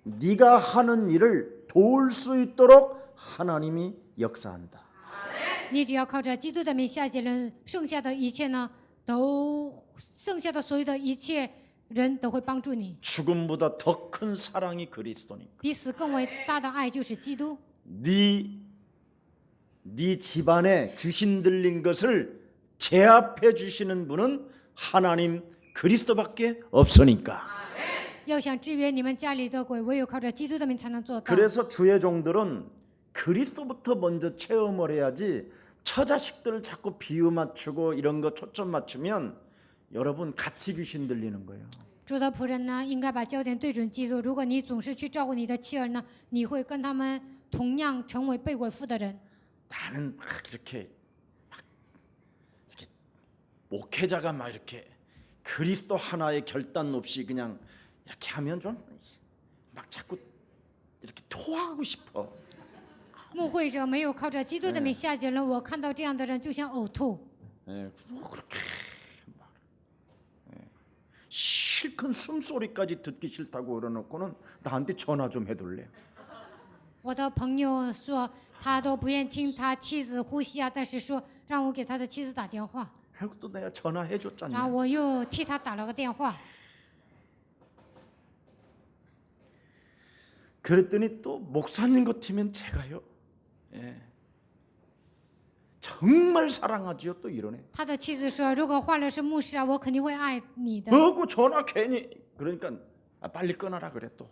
네가 하는 일을 도울 수 있도록 하나님이 역사한다. 你只要靠着基督的名下结论，剩下的一切呢，剩下的所有的一切人都会帮助你。 죽음보다 더 큰 사랑이 그리스도니까. 比死更伟大的爱就是基督。 네 집안에 귀신 들린 것을 제압해 주시는 분은 하나님 그리스도밖에 없으니까. 要想制约你们家里的鬼，唯有靠着基督的名才能做到。 그래서 주의 종들은 그리스도부터 먼저 체험을 해야지 처자식들을 자꾸 비유 맞추고 이런 거 초점 맞추면 여러분 같이 귀신 들리는 거예요. 主的仆人呢，应该把焦点对准基督。如果你总是去照顾你的妻儿呢，你会跟他们同样成为被鬼附的人。 나는 이렇게 목회자가 막 이렇게 그리스도 하나의 결단 없이 그냥 이렇게 하면 좀 막 자꾸 이렇게 토하고 싶어. 牧会者没有靠着基督的名下结论，我看到这样的人就想呕吐。 예, 그렇게 막, 예. 실컷 숨소리까지 듣기 싫다고 그러놓고는 나한테 전화 좀 해둘래. 我的朋友说，他都不愿听他妻子呼吸啊，但是说让我给他的妻子打电话， 그리고 또 내가 전화해줬잖아. 然后我又替他打了个电话。 그랬더니 또 목사님 같으면 제가요. 예. 정말 사랑하지요. 또 이러네. 他的妻子说，如果换了是牧师啊，我肯定会爱你的。 뭐고 전화 괜히 그러니까 빨리 끊어라 그래 또.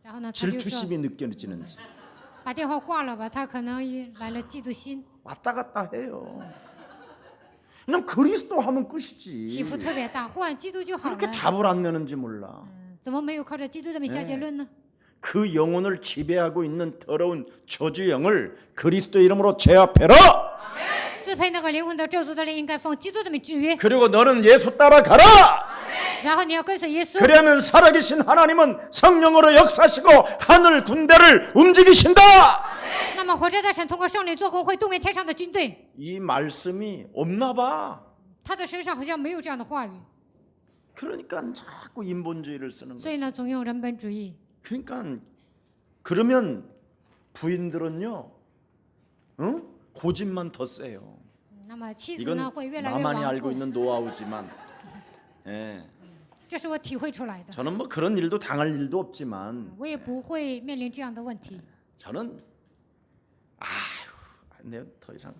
然后呢，他就说 질투심이 느껴지는지 把电话挂了吧，他可能也来了嫉妒心， 왔다 갔다 해요. 그냥 그리스도 하면 起伏 끝이지. 特别大。换基督就好 그렇게 了， 답을 안 내는지 몰라. 怎么没有靠着基督的名下结论呢？ 그 영혼을 지배하고 있는 더러운 저주 영을 그리스도 이름으로 제압해라. 自配那个灵魂的咒诅的灵，应该奉基督的名制约。 그리고 너는 예수 따라가라. 然后你要跟随耶稣， 그러면 살아계신 하나님은 성령으로 역사하시고 하늘 군대를 움직이신다. 那么活着的神通过圣灵做工，会动员天上的军队。 이 말씀이 없나 봐. 他的身上好像没有这样的话语， 그러니까 자꾸 인본주의를 쓰는 所 거예요. 以呢，总用人本主义。 그러니까 그러면 부인들은요, 고집만 더 세요. 那么妻子 이건 呢会越来越 나만이 顽 알고 固， 있는 노하우지만, 예, 这是我体会出来的。 저는 뭐 그런 일도 당할 일도 없지만, 我也不会面临这样的问题。 저는 내가 더 이상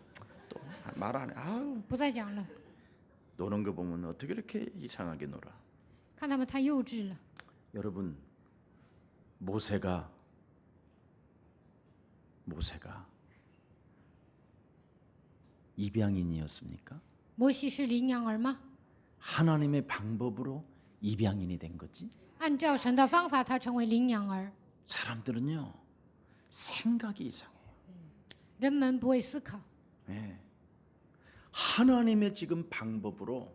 또 말 안 해. 아유, 不再讲了， 노는 거 보면 어떻게 이렇게 이상하게 놀아. 看他们太幼稚了。 여러분, 모세가 입양인이었습니까? 摩西是羚羊儿吗？ 하나님의 방법으로 입양인이 된 거지. 按照神的方法，他成为羚羊儿。 사람들은요, 생각이 이상해요. 人们不会思考， 예. 하나님의 지금 방법으로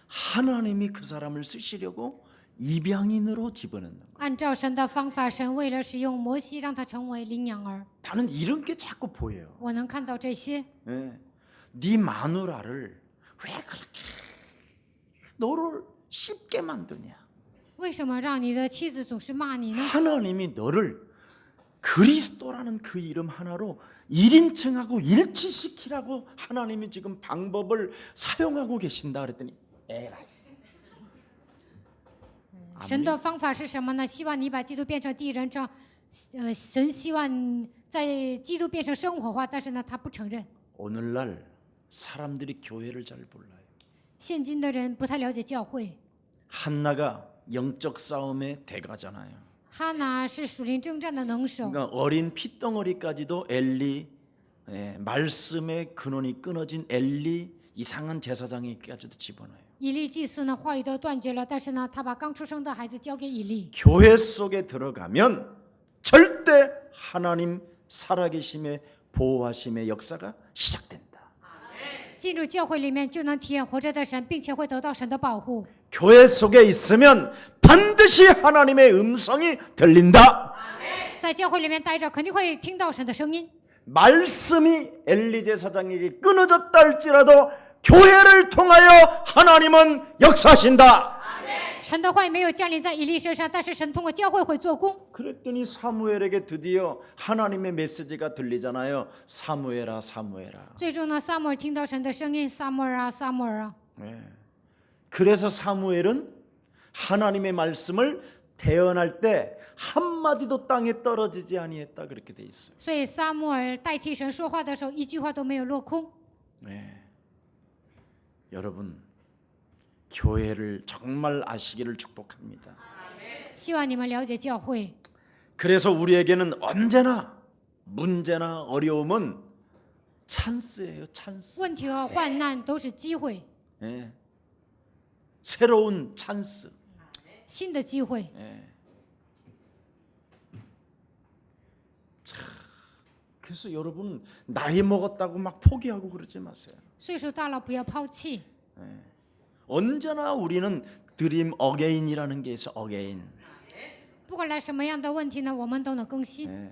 하나님이 그 사람을 쓰시려고 입양인으로 집어넣는 거예요. 按照神的方法，神为了使用摩西，让他成为羚羊儿。 나는 이런 게 자꾸 보여요. 我能看到这些。 예. 네 마누라를 왜 그렇게 너를 쉽게 만드냐? 为什么让你的妻子总是骂你呢？ 하나님이 너를 그리스도라는 그 이름 하나로 1인칭하고 일치시키라고 하나님이 지금 방법을 사용하고 계신다 그랬더니 에라이. 神的方法是什么呢？希望你把基督变成第一人称。神希望在基督变成生活化，但是呢，他不承认。 오늘날 사람들이 교회를 잘 몰라요. 现今的人不太了解教会。 한나가 영적 싸움의 대가잖아요. 哈拿是属灵征战的能手， 그러니까 어린 핏덩어리까지도 엘리 말씀의 근원이 끊어진 엘리 이상한 제사장에게까지도 집어넣어요. 以利祭司呢话语都断绝了，但是呢，他把刚出生的孩子交给以利。 교회 속에 들어가면 절대 하나님 살아계심의 보호하심의 역사가 시작된다. 进入教会里面就能体验活着的神，并且会得到神的保护。 교회 속에 있으면 반드시 하나님의 음성이 들린다. 在教会里面待着，肯定会听到神的声音。 말씀이 엘리 제사장에게 끊어졌다 할지라도 교회를 통하여 하나님은 역사하신다. 神的话语没有降临在以利身上，但是神通过教会会做工。 그랬더니 사무엘에게 드디어 하나님의 메시지가 들리잖아요. 사무엘아 사무엘아. 最终呢，撒母耳听到神的声音，撒母耳啊，撒母耳啊。 네. 그래서 사무엘은 하나님의 말씀을 대언할 때 한마디도 땅에 떨어지지 아니했다 그렇게 돼 있어요. 所以撒母耳代替神说话的时候，一句话都没有落空。 네. 여러분 교회를 정말 아시기를 축복합니다. 希望你们了解教会。 그래서 우리에게는 언제나 문제나 어려움은 찬스예요. 찬스. 问题和患难都是机会， 네. 새로운 찬스. 新的机会。 네. 그래서 여러분 나이 먹었다고 막 포기하고 그러지 마세요. 岁数大了不要抛弃， 언제나 우리는 드림 어게인이라는 게 있어. 어게인. 不管来什么样的问题呢，我们都能更新。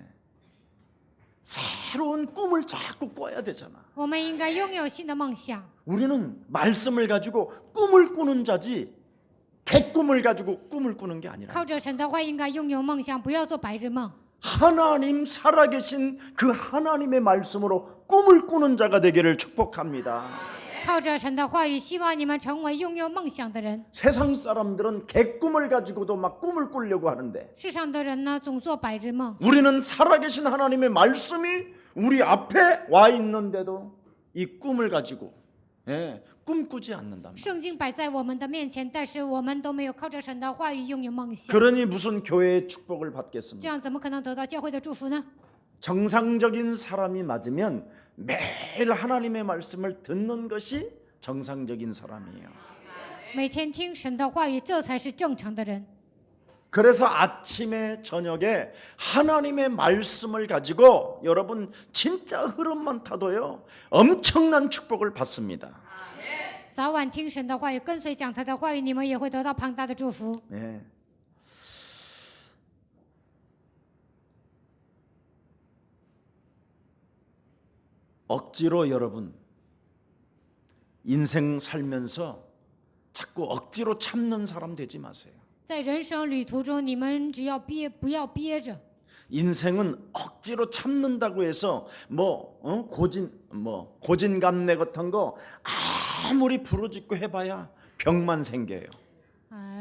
새로운 꿈을 자꾸 꿔야 되잖아. 我们应该拥有新的梦想。 우리는 말씀을 가지고 꿈을 꾸는 자지 개꿈을 가지고 꿈을 꾸는 게 아니라 靠着神的话，应该拥有梦想，不要做白日梦。 하나님 살아계신 그 하나님의 말씀으로 꿈을 꾸는 자가 되기를 축복합니다. 靠着神的话语，希望你们成为拥有梦想的人。 세상 사람들은 개꿈을 가지고도 막 꿈을 꾸려고 하는데 世上的人呢，总做白日梦。 우리는 살아계신 하나님의 말씀이 우리 앞에 와 있는데도 이 꿈을 가지고 꿈꾸지 않는다. 圣经摆在我们的面前，但是我们都没有靠着神的话语拥有梦想， 그러니 무슨 교회의 축복을 这 받겠습니까? 样怎么可能得到教会的祝福呢？ 정상적인 사람이 맞으면 매일 하나님의 말씀을 듣는 것이 정상적인 사람이에요. 每天听神的话语，这才是正常的人。 그래서 아침에 저녁에 하나님의 말씀을 가지고 여러분 진짜 흐름만 타도요 엄청난 축복을 받습니다. 早晚听神的话语，跟随讲他的话语，你们也会得到庞大的祝福。 네. 억지로 여러분 인생 살면서 자꾸 억지로 참는 사람 되지 마세요. 在人生旅途中，你们只要不要憋着。 인생은 억지로 참는다고 해서 고진감래 같은 거 아무리 부르짖고 해봐야 병만 생겨요.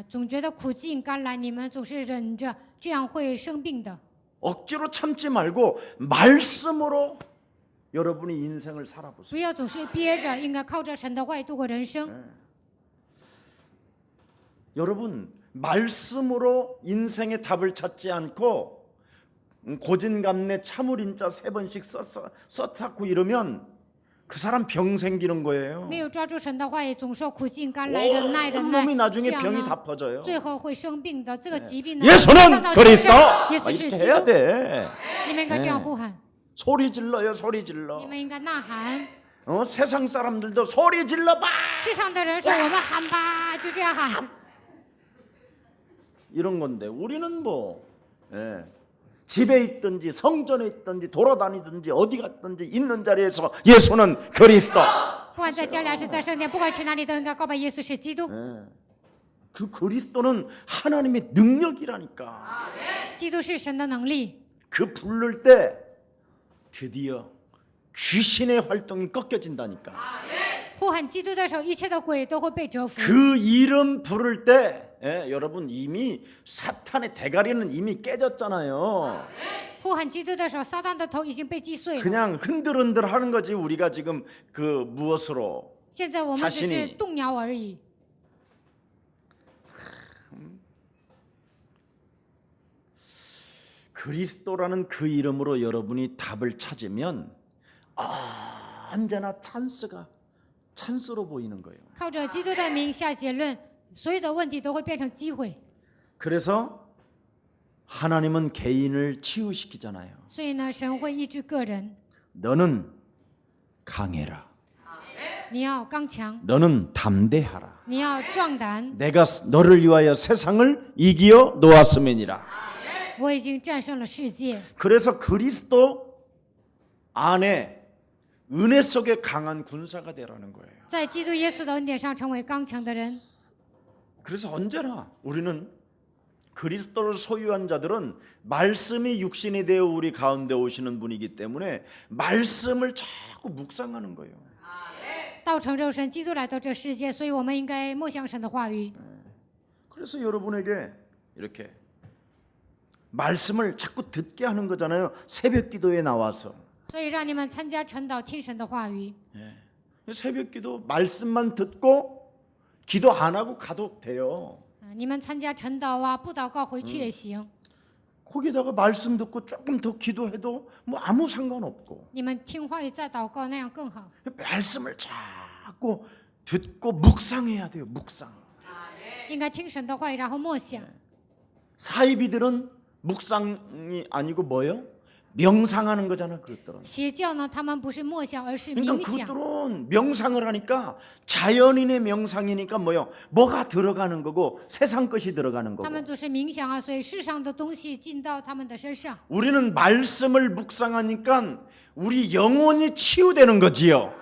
总觉得苦尽甘来，你们总是忍着，这样会生病的。 억지로 참지 말고 말씀으로 여러분이 인생을 不 살아보세요. 要总是憋着，应该靠着神的话语度过人生。 여러분 말씀으로 인생의 답을 찾지 않고 고진감래 참을인자 3번씩 써탁고 이러면 그 사람 병 생기는 거예요. 没有抓住神的话语，总说苦尽甘来，忍耐忍耐， 놈이 나중에 这样 병이 呢 다 퍼져요. 最后会生病的。这个疾病呢， 예수는 上到 그리스도 耶稣是 이렇게 基 해야 督， 돼. 你们应该这样呼喊， 소리 질러요, 소리 질러. 你们应该呐喊。 세상 사람들도 소리 질러봐. 世上的人说我们喊吧，就这样喊。 이런 건데 우리는 집에 있든지 성전에 있든지 돌아다니든지 어디 갔든지 있는 자리에서 예수는 그리스도. 不管在家里还是在圣殿，不管去哪里，都应该告白耶稣是基督。 그 그리스도는 하나님의 능력이라니까. 基督是神的能力。 그 부를 때 드디어 귀신의 활동이 꺾여진다니까. 呼喊基督的时候，一切的鬼都会被折服。 그 이름 부를 때 여러분 이미 사탄의 대가리는 이미 깨졌잖아요. 呼喊基督的时候，撒旦的头已经被击碎了。 그냥 흔들흔들 하는 거지. 우리가 지금 그 무엇으로 现在我们只是 자신이 动摇而已。 그리스도라는 그 이름으로 여러분이 답을 찾으면 언제나 찬스로 보이는 거예요. 靠着基督的名下结论，所有的问题都会变成机会。 그래서 하나님은 개인을 치유시키잖아요. 所以呢，神会医治个人。 너는 강해라. 你要刚强， 너는 담대하라. 你要壮胆。 내가 너를 위하여 세상을 이기어 놓았음이니라. 我已经战胜了世界。 그래서 그리스도 안에 은혜 속에 강한 군사가 되라는 거예요. 在基督耶稣的恩典上成为刚强的人。 그래서 언제나 우리는 그리스도를 소유한 자들은 말씀이 육신이 되어 우리 가운데 오시는 분이기 때문에 말씀을 자꾸 묵상하는 거예요. 道成肉身，基督来到这世界，所以我们应该默想神的话语。 그래서 여러분에게 이렇게 말씀을 자꾸 듣게 하는 거잖아요. 새벽 기도에 나와서. 所以让你们参加晨祷，听神的话语。 새벽 기도 말씀만 듣고 기도 안 하고 가도 돼요. 你们参加晨祷啊，不祷告回去也行。 거기다가 말씀 듣고 조금 더 기도해도 뭐 아무 상관없고 你们听话语再祷告，那样更好。 말씀을 자꾸 듣고 묵상해야 돼요. 묵상. 应该听神的话语，然后默想。 사이비들은 묵상이 아니고 뭐요? 명상하는 거잖아. 그것들은. 邪教呢，他们不是默想，而是 그러니까 冥想。 그들은 명상을 하니까 자연인의 명상이니까 뭐요? 뭐가 들어가는 거고 세상 것이 들어가는 他 거고. 们都是冥想啊，所以世上的东西进到他们的身上。 우리는 말씀을 묵상하니까 우리 영혼이 치유되는 거지요.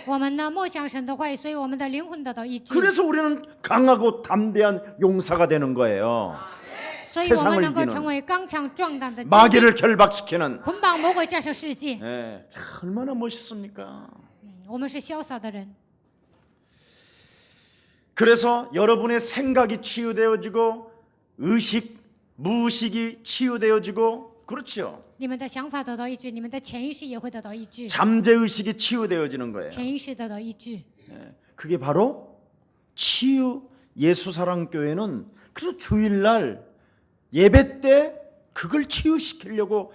我们呢，默想神的话语，所以我们的灵魂得到医治。 그래서 우리는 강하고 담대한 용사가 되는 거예요. 所以我 세상을 们能够 이기는 成为刚强壮胆的精兵， 마귀를 결박시키는. 捆绑魔鬼，战胜世界。 예, 참 얼마나 멋있습니까? 我们是潇洒的人。 그래서 여러분의 생각이 치유되어지고 의식, 무의식이 치유되어지고 그렇죠. 你们的想法得到医治，你们的潜意识也会得到医治， 잠재의식이 치유되어지는 거예요. 潜意识得到医治。 그게 바로 치유 예수사랑교회는 그래서 주일날 예배 때 그걸 치유시키려고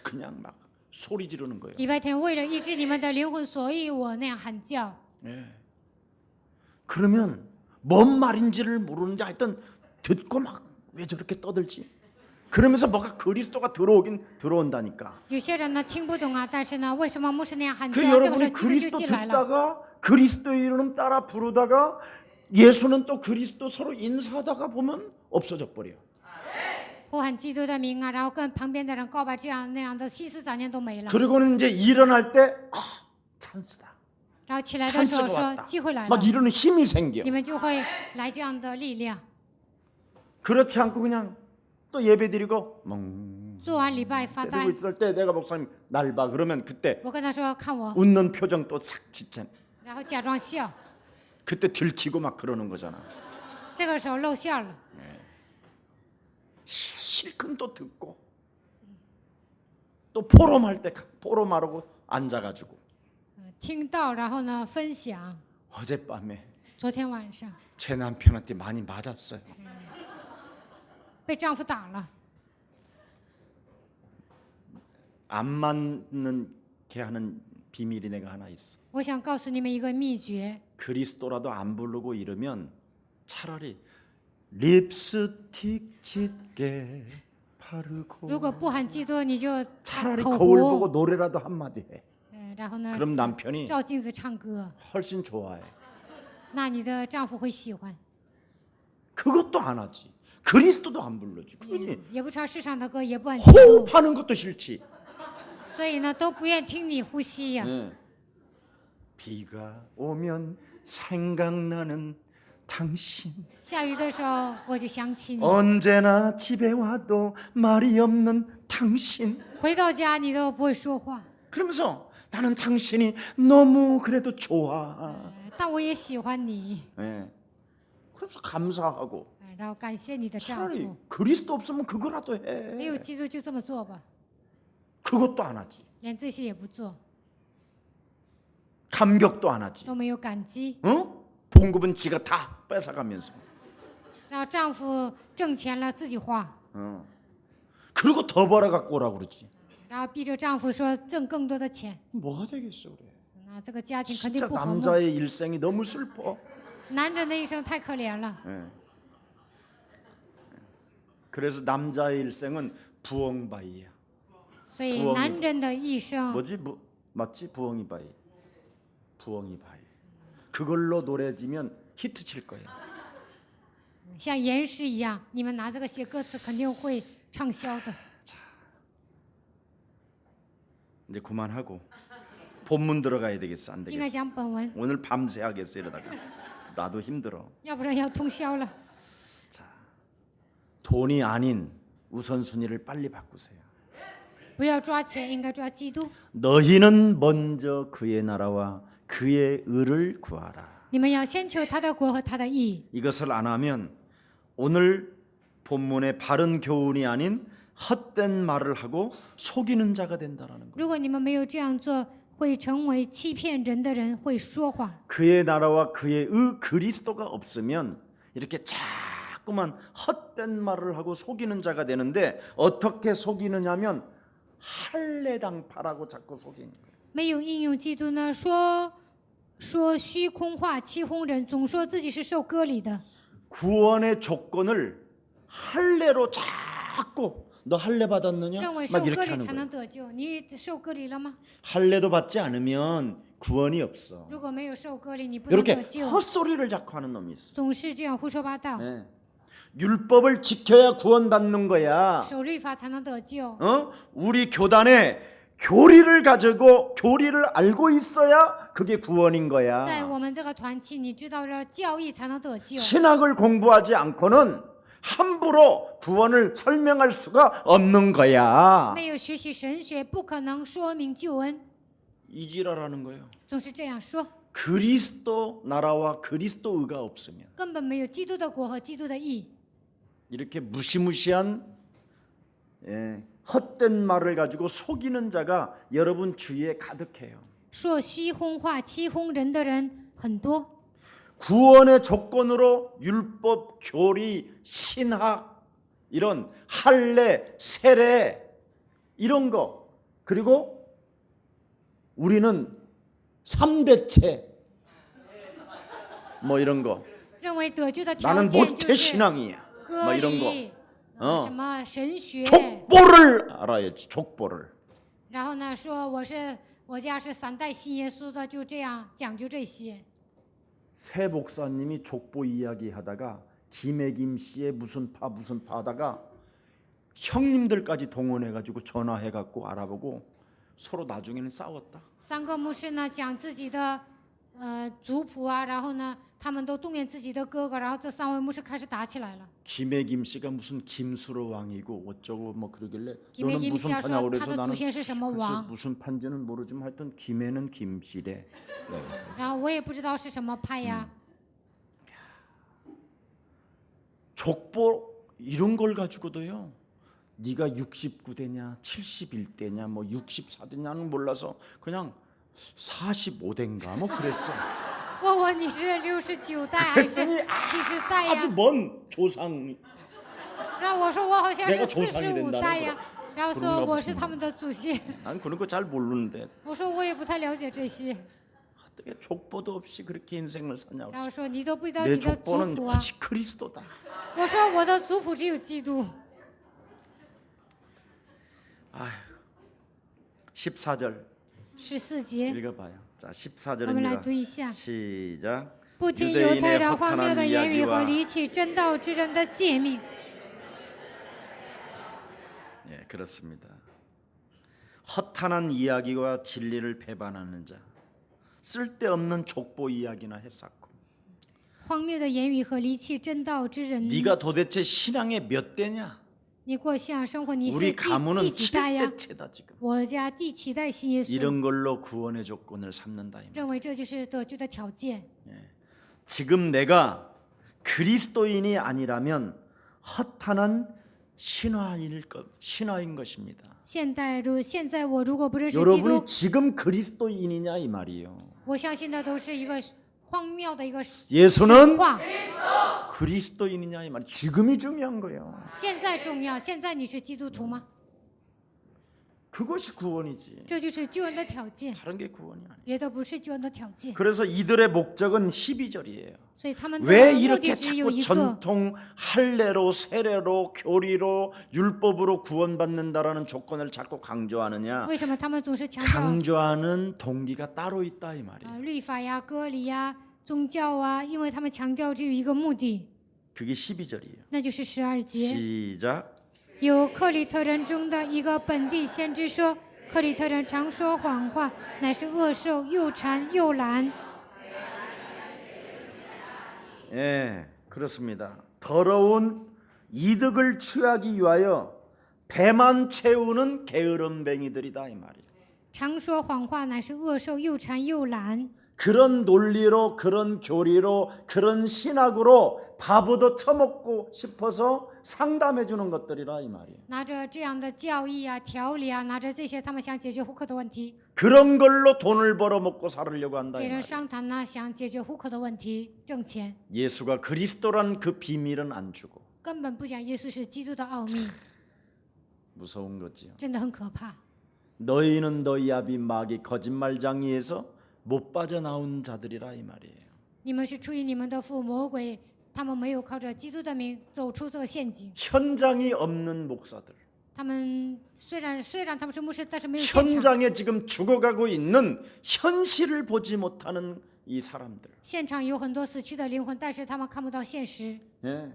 그냥 막 소리 지르는 거예요. 礼拜天为了医治你们的灵魂，所以我那样喊叫。 그러면 뭔 말인지를 모르는지 하여튼 듣고 막 왜 저렇게 떠들지? 그러면서 뭐가 그리스도가 들어오긴 들어온다니까. 有些人呢听不懂啊，但是呢，为什么牧师那样喊叫？ 그 这个时候 여러분이 基督 그리스도 就进来了。 듣다가 그리스도의 이름 따라 부르다가 예수는 또 그리스도 서로 인사하다가 보면 없어져 버려. 呼喊基督的名啊，然后跟旁边的人告白，这样那样的心思杂念都没了。 그리고는 이제 일어날 때 찬스다. 然后起来的时候 찬스가 说 왔다. 机会来了 막 ， 이러는 힘이 생겨. 你们就会来这样的力量。 그렇지 않고 그냥 또 예배드리고 做完礼拜发呆 때리고 ， 있을 때 내가 목사님 날 봐. 그러면 그때 我跟他说看我， 웃는 표정 또 싹 짓잖아. 然后假装笑， 그때 들키고 막 그러는 거잖아. 这个时候露馅了。 실컷 또 듣고 또 포럼할 때 포럼하라고 앉아가지고 听到，然后呢分享。 어젯밤에 昨天晚上 제 남편한테 많이 맞았어요. 被丈夫打了， 안 맞는 게 하는 비밀이 내가 하나 있어. 我想告诉你们一个秘诀： 그리스도라도 안 부르고 이러면 차라리 립스틱 짙게 바르고 如果不喊基督，你就 차라리 口 거울 보고 胡， 노래라도 한마디 해. 然后呢 그럼 남편이 照镜子唱歌， 훨씬 좋아해. 那你的丈夫会喜欢。 그것도 안 하지. 그리스도도 안 불러지. 그러니 也不唱世上的歌，也不喊基督， 호흡하는 것도 싫지. 所以呢都不愿听你呼吸呀、 비가 오면 생각나는 당신. 下雨的时候我就想起你， 언제나 집에 와도 말이 없는 당신. 回到家你都不会说话， 그러면서 나는 당신이 너무 그래도 좋아. 但我也喜欢你， 예. 그래서 감사하고 然后感谢你的丈 차라리 夫。 그리스도 없으면 그거라도 没有 해. 基督就这么做吧， 그것도 안 하지. 连这些也不做。 감격도 안 하지. 都没有感激。 봉급은 지가 다 뺏어가면서. 然后丈夫挣钱了自己花， 그리고 더 벌어 갖고 오라고 그러지. 然后逼着丈夫说挣更多的钱， 뭐가 되겠어 그래. 那这个家庭肯定 진짜 不和睦。 남자의 일생이 너무 슬퍼. 男人的一生太可怜了， 그래서 남자의 일생은 부엉바이야. 所以 부엉이 男人的一生 뭐지? 맞지? 부엉이바이. 부엉이바이. 그걸로 노래 지면 히트 칠 거야. 像岩石一样，你们拿这个写歌词肯定会畅销的。 이제 그만하고 본문 들어가야 되겠어. 안 应该 되겠어. 讲本文， 오늘 밤새 하겠어 이러다가. 나도 힘들어. 要不然要通宵了。 돈이 아닌 우선순위를 빨리 바꾸세요. 不要抓钱，应该抓基督。 너희는 먼저 그의 나라와 그의 의를 구하라. 你们要先求他的国和他的义。 이것을 안 하면 오늘 본문의 바른 교훈이 아닌 헛된 말을 하고 속이는 자가 된다라는 거예요. 如果你们没有这样做，会成为欺骗人的人，会说谎。 그의 나라와 그의 의 그리스도가 없으면 이렇게 자꾸만 헛된 말을 하고 속이는 자가 되는데 어떻게 속이느냐면 할례당파라고 자꾸 속이는 거예요. 没有应用基督呢，说虚空话，欺哄人，总说自己是受割礼的。 구원의 조건을 할례로 자꾸 너 할례 받았느냐? 认为 막 受 이렇게 割礼 하는 才 거예요. 能得救，你受割礼了吗？ 할례도 받지 않으면 구원이 없어. 如果没有受割礼，你不能 이렇게 得救。 헛소리를 자꾸 하는 놈이 있어. 总是这样胡说八道， 네. 율법을 지켜야 구원받는 거야. 守律法才能得救。 우리 교단에 교리를 가지고 교리를 알고 있어야 그게 구원인 在 거야. 我们这个团契，你知道了教义才能得救。 신학을 공부하지 않고는 함부로 구원을 설명할 수가 없는 거야. 没有学习神学，不可能说明救恩。 이지라라는 거예요. 总是这样说， 그리스도 나라와 그리스도 의가 없으면 根本没有基督的国和基督的义。 이렇게 무시무시한 헛된 말을 가지고 속이는 자가 여러분 주위에 가득해요. 说虚哄话、欺哄人的人很多。 구원의 조건으로 율법, 교리, 신학 이런 할례, 세례 이런 거 그리고 우리는 3대체 뭐 이런 거 认为得救的条 나는 件就 모태 是 신앙이야 割 뭐 이런 礼， 거 什么神学， 족보를 알아야지 족보를 然后呢说我家是3代信耶稣的，就这样讲究这些。 새 목사님이 족보 이야기하다가 김혜김 씨의 무슨 파 하다가 형님들까지 동원해가지고 전화해갖고 알아보고 서로 나중에는 싸웠다. 3个牧师呢讲自己的族谱啊，然后呢他们都动员自己的哥哥，然后这3位牧师开始打起来了。 김혜김 씨가 무슨 김수로 왕이고 어쩌고 뭐 그러길래 김혜김 너는 무슨 씨가 파냐고 说 그래서 他的祖 나는 先是什么 글쎄 王， 무슨 판지는 모르지만 하여튼 김해는 김씨래. 네. 然后我也不知道是什么派呀。 족보 이런 걸 가지고도요. 네가 69대냐 71대냐 뭐 64대냐는 몰라서 그냥 45대인가 뭐 그랬어. 问我你是69代还是 그랬더니 70代 아주 呀？ 먼 조상 然后我说我好像 내가 是 조상이 45 된다는 代呀，然后说 그런가 我是他们的祖先。 난 그런 거 잘 모르는데 我说我也不太了解这些， 어떻게 족보도 없이 그렇게 인생을 사냐고. 然后说你都不知道 내 你的族 족보는 谱啊。 오직 그리스도다. 我说我的族谱只有基督。 14절 14节， 읽어봐요. 자 我们来 14절입니다. 读一下。 시작. 不听犹太 유대인의 人荒谬 허탄한 的言语和 이야기와 离弃真道之人的诫命。 예, 그렇습니다. 허탄한 이야기와 진리를 배반하는 자, 쓸데없는 족보 이야기나 했었고. 荒谬的言语和离弃真道之人， 네가 도대체 신앙의 몇 대냐? 你过信仰生活，你是 우리 第 가문은 几代呀？ 7대째다 지금. 我家第7代信耶稣， 이런 걸로 구원의 조건을 삼는다. 이 말. 认为这就是得救的条件。 지금 내가 그리스도인이 아니라면 허탄한 신화인 것입니다. 现在我如果不认识基 여러분이 督， 지금 그리스도인이냐 이 말이에요. 我相信的都是一个荒谬的一个 예수는 神话。 그리스도인이냐 이 말. 지금이 중요한 거예요. 现在重要，现在你是基督徒吗？ 그것이 구원이지. 这就是救恩的条件， 다른 게 구원이 아니에요. 别的不是救恩的条件。 그래서 이들의 목적은 12절이에요. 所以他们的 왜 目的 이렇게 只有 자꾸 一个， 전통 할례로 세례로 교리로 율법으로 구원받는다라는 조건을 자꾸 강조하느냐? 为什么他们总是强调 강조하는 동기가 따로 있다 이 말이에요. 律法呀、割礼呀、宗教啊？因为他们强调只有一个目的， 그게 12절이에요. 那就是12节。 시작. 有克里特人中的一个本地先知说，克里特人常说谎话，乃是恶兽，又馋又懒。 예, 그렇습니다. 더러운 이득을 취하기 위하여 배만 채우는 게으름뱅이들이다 이 말이에요. 常说谎话，乃是恶兽，又馋又懒。 그런 논리로 그런 교리로 그런 신학으로 밥얻어 처먹고 싶어서 상담해 주는 것들이라 이 말이에요. 拿着这样的教义啊、条理啊，拿着这些，他们想解决户口的问题， 그런 걸로 돈을 벌어 먹고 살으려고 한다 给 이 人 말이에요. 商谈呢，想解决户口的问题，挣钱， 예수가 그리스도란 그 비밀은 안 주고 根本不讲耶稣是基督的奥秘， 무서운 거지요. 真的很可怕。 너희는 너희 아비 마귀 거짓말장이에서 못 빠져나온 자들이라 이 말이에요. 你们是出于你们的父魔鬼，他们没有靠着基督的名走出这个陷阱。 현장이 없는 목사들. 他们虽然他们是牧师，但是没有现场。 현장에 지금 죽어가고 있는 현실을 보지 못하는 이 사람들. 现场有很多死去的灵魂，但是他们看不到现实。 예.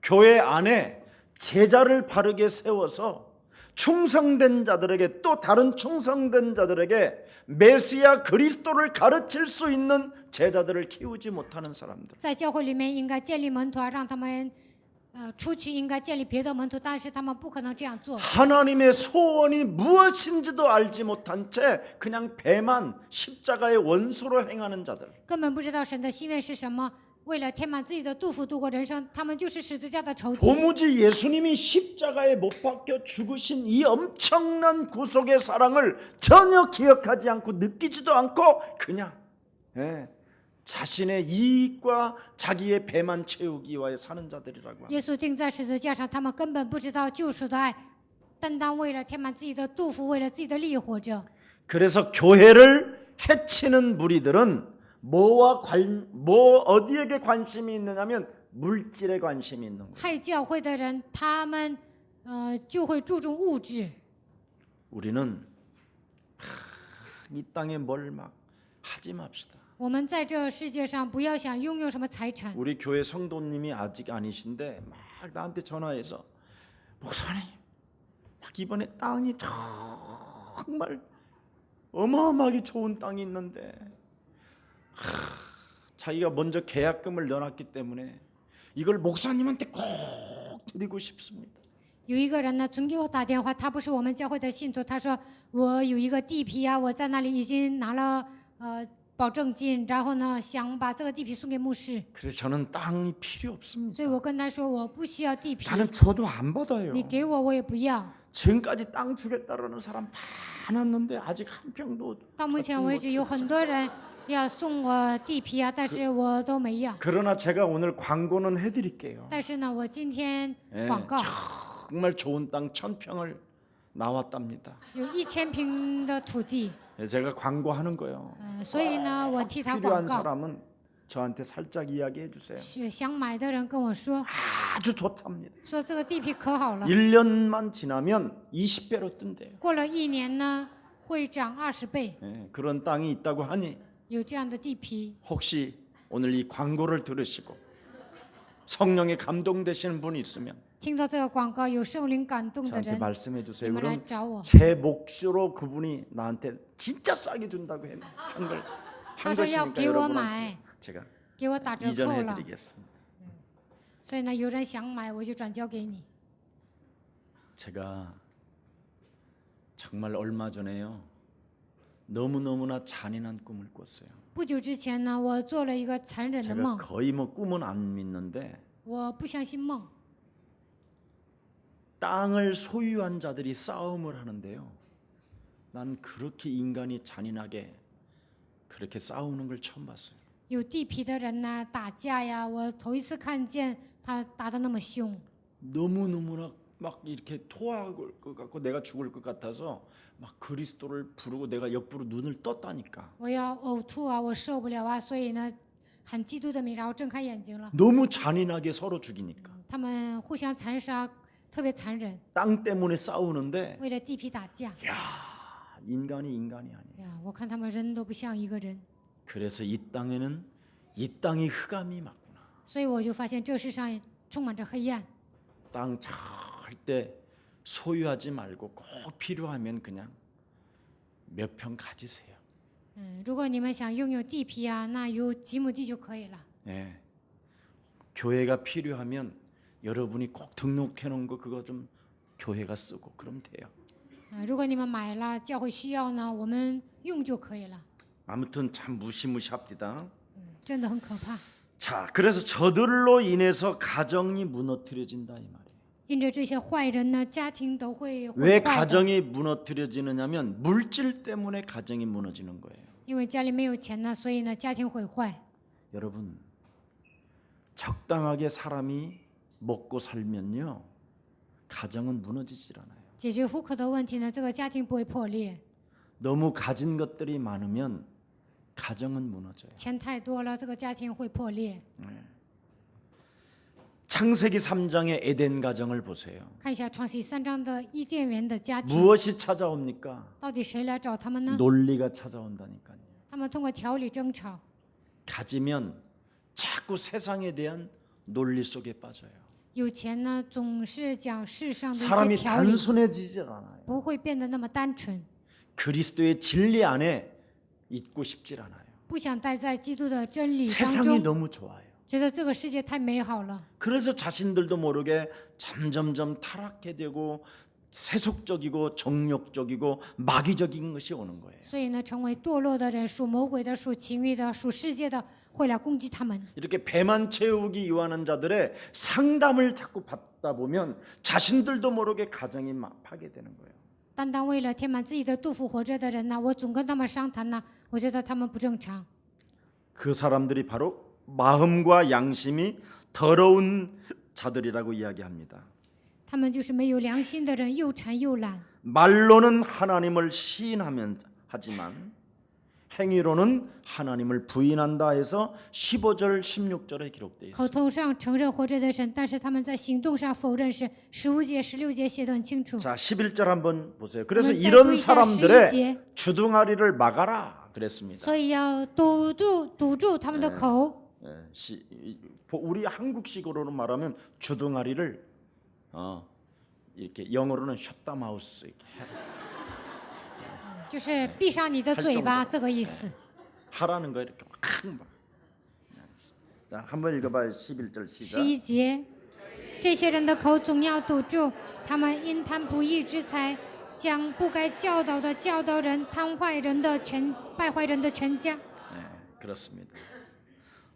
교회 안에 제자를 바르게 세워서 충성된 자들에게 또 다른 충성된 자들에게 메시아 그리스도를 가르칠 수 있는 제자들을 키우지 못하는 사람들. 在教会里面应该建立门徒啊，让他们出去应该建立别的门徒，但是他们不可能这样做。 하나님의 소원이 무엇인지도 알지 못한 채 그냥 배만 십자가의 원수로 행하는 자들. 根本不知道神的心愿是什么，为了填满自己的肚腹度过人生，他们就是十字架的仇敌。 도무지 예수님이 십자가에 못 박혀 죽으신 이 엄청난 구속의 사랑을 전혀 기억하지 않고 느끼지도 않고 그냥 자신의 이익과 자기의 배만 채우기 위해 사는 자들이라고 합니다. 耶稣钉在十字架上，他们根本不知道救赎的爱，单单为了填满自己的肚腹，为了自己的利益活着。 그래서 교회를 해치는 무리들은 어디에게 관심이 있느냐면 물질에 관심이 있는 거예요. 害教会的人，他们就会注重物质。 우리는 이 땅에 뭘 막 하지 맙시다. 我们在这世界上不要想拥有什么财产。 우리 교회 성도님이 아직 아니신데 막 나한테 전화해서 목사님 막 이번에 땅이 정말 어마어마하게 좋은 땅이 있는데 자기가 먼저 계약금을 넣어놨기 때문에 이걸 목사님한테 꼭 드리고 싶습니다. 有一个人呢，总给我打电话，他不是我们教会的信徒，他说我有一个地皮啊，我在那里已经拿了保证金，然后呢想把这个地皮送给牧师， 그래서 저는 땅이 필요 없습니다. 所以我跟他说我不需要地皮， 나는 줘도 안 받아요. 你给我也不要。 지금까지 땅 주겠다라는 사람 많았는데 아직 한 평도 到目前为止有很多人要送我地皮啊，但是我都没要。 그러나 제가 오늘 광고는 해드릴게요. 但是呢，我今天广告 정말 좋은 땅 1000평을 나왔답니다. 有1000平的土地， 제가 광고하는 거예요. 所以呢，我替他广 필요한 告。 사람은 저한테 살짝 이야기해 주세요. 想买的人跟我说， 아주 좋답니다. 说这个地皮可好了， 1년만 지나면 20배로 뜬대요. 过了1年呢会涨20倍。 그런 땅이 있다고 하니 有这样的地皮， 혹시 오늘 이 광고를 들으시고 성령에 감동되시는 분이 있으면 听到这个广告有圣灵感动的 저한테 人， 말씀해 你 주세요. 们来 그럼 找我。 제 몫으로 그분이 나한테 진짜 싸게 준다고 한 他说要 것이니까 给我 여러분한테 买， 제가 给我打折扣 이전해 了， 드리겠습니다. 所以呢，有人想买我就转交给你。 제가 정말 얼마 전에요. 너무너무나 잔인한 꿈을 꿨어요. 不久之前呢，我做了一个残忍的 제가 梦， 거의 뭐 꿈은 안 믿는데 我不相信梦， 땅을 소유한 자들이 싸움을 하는데요. 난 그렇게 인간이 잔인하게 그렇게 싸우는 걸 처음 봤어요. 有地皮的人呐、打架呀，我头一次看见他打得那么凶。 너무너무나 막 이렇게 토할 것 같고 내가 죽을 것 같아서 막 그리스도를 부르고 내가 옆으로 눈을 떴다니까. 我要呕吐啊，我受不了啊，所以呢，很嫉妒的米，然后睁开眼睛了。 너무 잔인하게 서로 죽이니까. 他们互相残杀，特别残忍， 땅 때문에 싸우는데 为了地皮打架。 인간이 아니에요. 呀，我看他们人都不像一个人， 그래서 이 땅에는 이 땅이 흑암이 맞구나. 所以我就发现这世上充满着黑暗。 땅 절대 소유하지 말고 꼭 필요하면 그냥 몇 평 가지세요. 如果你们想拥有地皮啊，那有几亩地就可以了。 예. 교회가 필요하면 여러분이 꼭 등록해 놓은 거 그거 좀 교회가 쓰고 그러면 돼요. 如果你们买了，教会需要呢，我们用就可以了。 아무튼 참 무시무시합니다. 真的很可怕。 자, 그래서 저들로 인해서 가정이 무너뜨려진다 이 말이에요. 因着这些坏人呢，家庭都会 왜 毁坏的。 가정이 무너뜨려지느냐면 물질 때문에 가정이 무너지는 거예요. 因为家里没有钱呢，所以呢，家庭毁坏。 여러분, 적당하게 사람이 먹고 살면요, 가정은 무너지질 않아요. 解决户口的问题呢，这个家庭不会破裂。 너무 가진 것들이 많으면 가정은 무너져요. 钱太多了，这个家庭会破裂。 창세기 3장의 에덴 가정을 보세요. 看一下创世3章的伊甸园的家庭， 무엇이 찾아옵니까? 到底谁来找他们呢？ 논리가 찾아온다니까요. 他们通过条理争吵， 가지면 자꾸 세상에 대한 논리 속에 빠져요. 有钱呢总是讲世上的一些 사람이 条理， 단순해지질 않아요. 不会变得那么单纯， 그리스도의 진리 안에 있고 싶질 않아요. 不想待在基督的真理当 세상이 中， 너무 좋아요. 觉得这个世界太美好了， 그래서 자신들도 모르게 점점점 타락해 되고 세속적이고 정욕적이고 마귀적인 것이 오는 거예요. 所以呢，成为堕落的人，属魔鬼的，属情欲的，属世界的，会来攻击他们。 이렇게 배만 채우기 위하는 자들의 상담을 자꾸 받다 보면 자신들도 모르게 가정이 막 파괴되는 거예요. 单单为了填满自己的肚腹活着的人呢，我总跟他们商谈呢，我觉得他们不正常。 그 사람들이 바로 마음과 양심이 더러운 자들이라고 이야기합니다. 他们就是没有良心的人，又馋又懒。 말로는 하나님을 시인하면 하지만 행위로는 하나님을 부인한다 해서 15절 16절에 기록되어 口 있습니다. 头上承认活着的神，但是他们在行动上否认是15节、16节写得很清楚。 자, 11절 한번 보세요. 그래서 한번 이런 또 사람들의 11절. 주둥아리를 막아라 그랬습니다. 所以要堵住他们的口。 우리 한국식으로는 말하면 주둥아리를 이렇게 영어로는 셧다마우스 이렇게 就是闭上你的嘴巴，这个意思。 하라는 거 이렇게 막. 자, 한번 읽어봐요. 11절 시작. 11节，这些人的口总要堵住，他们因贪不义之财，将不该教导的教导人，败坏人的全家。 네, 그렇습니다.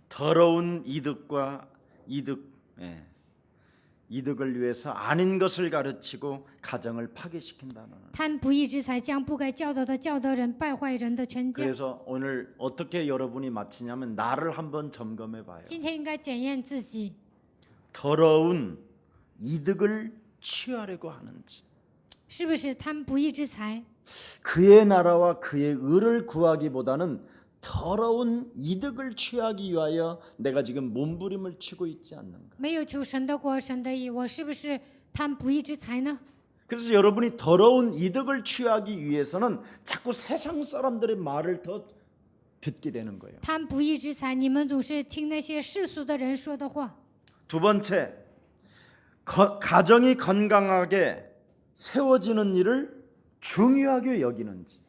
더러운 이득과 이득을 위해서 아닌 것을 가르치고 가정을 파괴시킨다는. 贪不义之财，将不该教导的教导人，败坏人的全家。 그래서 오늘 어떻게 여러분이 마치냐면 나를 한번 점검해 봐요. 今天应该检验自己， 더러운 이득을 취하려고 하는지, 是不是贪不义之财？ 그의 나라와 그의 의를 구하기보다는 더러운 이득을 취하기 위하여 내가 지금 몸부림을 치고 있지 않는가. 没有求神的国、神的义，我是不是贪不义之财呢？ 그래서 여러분이 더러운 이득을 취하기 위해서는 자꾸 세상 사람들의 말을 더 듣게 되는 거예요. 贪不义之财，你们总是听那些世俗的人说的话。 두 번째, 가정이 건강하게 세워지는 일을 중요하게 여기는지.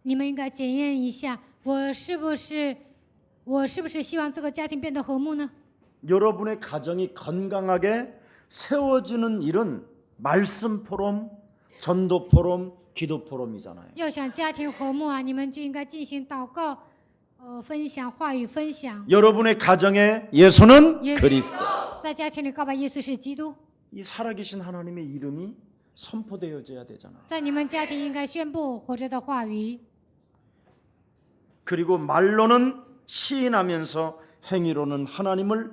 你们应该检验一下，我是不是希望这个家庭变得和睦呢？ 여러분의 가정이 건강하게 세워지는 일은 말씀 포럼, 전도 포럼, 기도 포럼이잖아요. 要想家庭和睦啊，你们就应该进行祷告，分享话语分享。 여러분의 가정의 예수는 예. 그리스도. 在家庭里告白耶稣是基督， 이 살아계신 하나님의 이름이 선포되어져야 되잖아. 在你们家庭应该宣布活着的话语， 그리고 말로는 시인하면서 행위로는 하나님을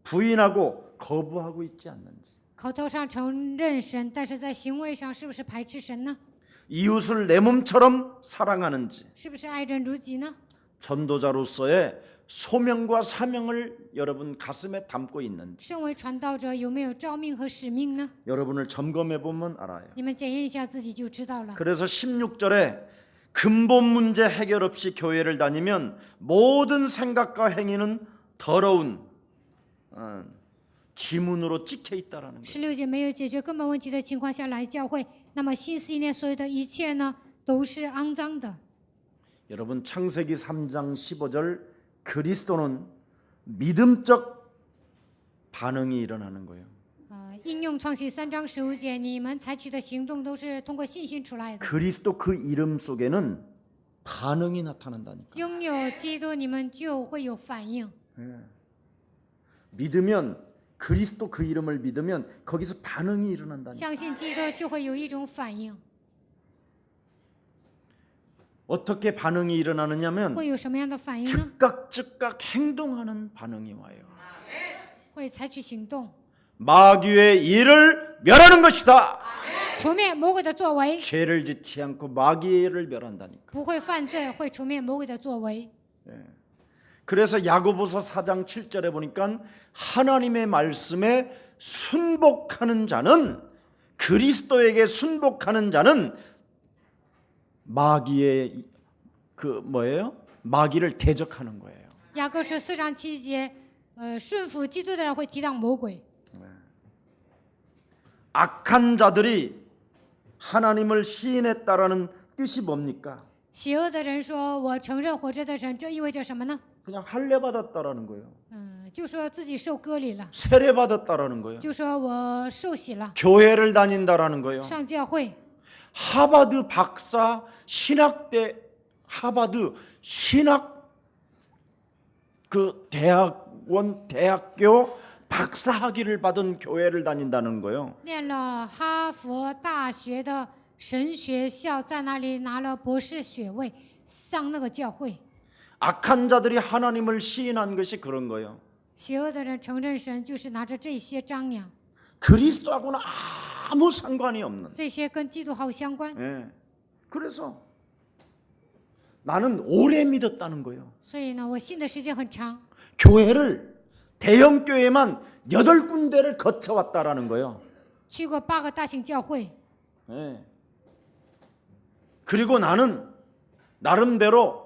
부인하고 거부하고 있지 않는지. 口头上承认神，但是在行为上是不是排斥神呢？ 이웃을 내 몸처럼 사랑하는지. 是不是爱人如己呢？ 전도자로서의 소명과 사명을 여러분 가슴에 담고 있는지 身为传道者，有没有召命和使命呢？ 여러분을 점검해 보면 알아요. 你们检验一下自己就知道了。 그래서 16절에 근본 문제 해결 없이 교회를 다니면 모든 생각과 행위는 더러운 지문으로 찍혀 있다라는 거예요. 16节没有解决根本问题的情况下来教会，那么心思意念所有的一切呢，都是肮脏的。 여러분 창세기 3장 15절 그리스도는 믿음적 반응이 일어나는 거예요. 应用创世3章15节，你们采取的行动都是通过信心出来的。 그리스도 그 이름 속에는 반응이 나타난다니까. 拥有基督，你们就会有反应。 믿으면 그리스도 그 이름을 믿으면 거기서 반응이 일어난다니까. 相信基督就会有一种反应。 어떻게 반응이 일어나느냐면 会有什么样的反应呢？ 즉각 행동하는 반응이 와요. 会采取行动， 마귀의 일을 멸하는 것이다. 除灭魔鬼的作为， 죄를 짓지 않고 마귀의 일을 멸한다니까. 不会犯罪，会除灭魔鬼的作为。 그래서 야고보서 4장 7절에 보니까 하나님의 말씀에 순복하는 자는 그리스도에게 순복하는 자는 마귀의 마귀를 대적하는 거예요. 雅各书4章7节，顺服基督的人会抵挡魔鬼。 악한 자들이 하나님을 시인했다라는 뜻이 뭡니까? 邪恶的人说：“我承认活着的神。”这意味着什么呢？ 그냥 할례 받았다라는 거예요. 就说自己受割礼了， 세례 받았다라는 거예요. 就说我受洗了， 교회를 다닌다라는 거예요. 上教会。 하버드 박사 신학대 하버드 신학 그 대학원 대학교 박사 학위를 받은 교회를 다닌다는 거예요. 念了哈佛大学的神学校，在那里拿了博士学位，上那个教会。 악한 자들이 하나님을 시인한 것이 그런 거예요. 邪恶的人承认神，就是拿着这些张扬， 그리스도하고는 아무 상관이 없는. 这些跟基督毫无相关。 예. 그래서 나는 오래 믿었다는 거예요. 所以呢，我信的时间很长， 교회를 대형 교회만 8군데를 거쳐왔다라는 거예요. 去过8个大型教会。 예. 그리고 나는 나름대로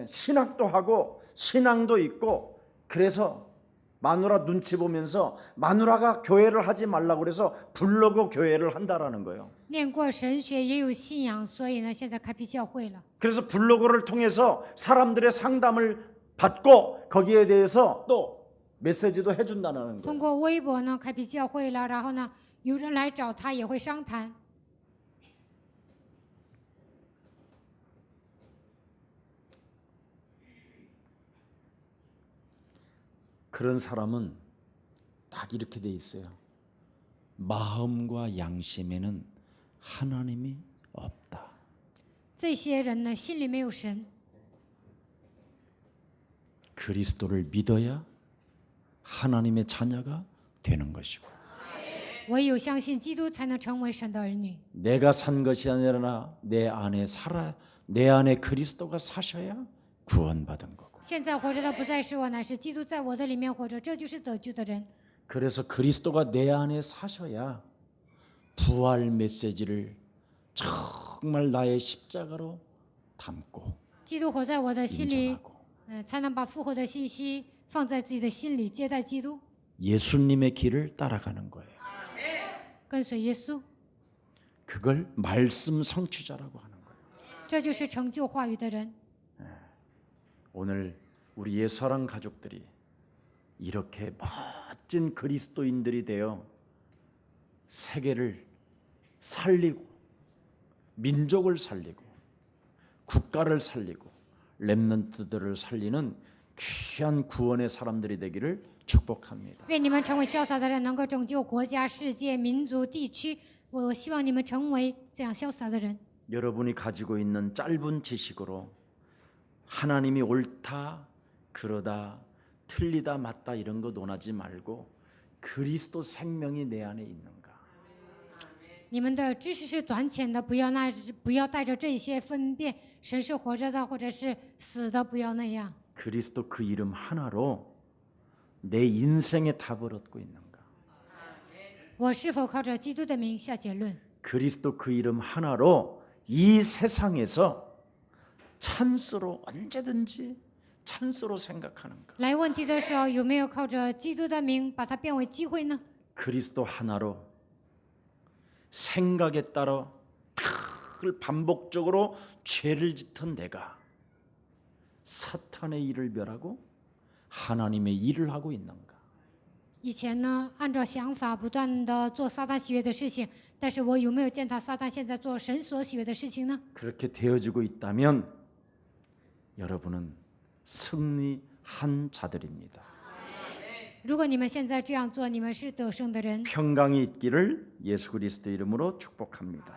신학도 하고 신앙도 있고 그래서 마누라 눈치 보면서 마누라가 교회를 하지 말라고 그래서 부르고 교회를 한다라는 거예요. 念过神学，也有信仰，所以呢，现在开辟教会了。 그래서 블로그를 통해서 사람들의 상담을 받고 거기에 대해서 또 메시지도 해준다는 通 거예요. 过微博呢，开辟教会了，然后呢，有人来找他，也会商谈。 그런 사람은 딱 이렇게 돼 있어요. 마음과 양심에는 하나님이 없다. 这些人呢，心里没有神， 그리스도를 믿어야 하나님의 자녀가 되는 것이고 唯有相信基督，才能成为神的儿女。 내가 산 것이 아니라 내 안에 그리스도가 사셔야 구원받은 거고. 现在活着的不再是我，乃是基督在我的里面活着，这就是得救的人。 그래서 그리스도가 내 안에 사셔야 부활 메시지를 정말 나의 십자가로 담고 基督活在我的心里， 인정하고 才能把复活的信息放在自己的心里，接待基督， 예수님의 길을 따라가는 거예요. 跟随耶稣， 그걸 말씀 성취자라고 하는 거예요. 这就是成就话语的人。 오늘 우리 예수사랑 가족들이 이렇게 멋진 그리스도인들이 되어 세계를 살리고 민족을 살리고 국가를 살리고 렘넌트들을 살리는 귀한 구원의 사람들이 되기를 축복합니다. 愿你们成为潇洒的人，能够拯救国家、世界、民族、地区。我希望你们成为这样潇洒的人。 여러분이 가지고 있는 짧은 지식으로 하나님이 옳다, 그러다, 틀리다, 맞다 이런 거 논하지 말고 그리스도 생명이 내 안에 있는가. 你们的知识是短浅的，不要带着这些分辨神是活着的或者是死的，不要那样。 그리스도 그 이름 하나로 내 인생의 답을 얻고 있는가. 我是否靠着基督的名下结论？ 그리스도 그 이름 하나로 이 세상에서 찬스로 언제든지 찬스로 생각하는가. 来问题的时候，有没有靠着基督的名把它变为机会呢？ 그리스도 하나로 생각에 따라 늘 반복적으로 죄를 짓던 내가 사탄의 일을 멸하고 하나님의 일을 하고 있는가. 以前呢，按照想法不断的做撒旦喜悦的事情，但是我有没有见到撒旦现在做神所喜悦的事情呢？ 그렇게 되어지고 있다면 여러분은 승리한 자들입니다. 如果你们现在这样做，你们是得胜的人。 평강이 있기를 예수 그리스도 이름으로 축복합니다.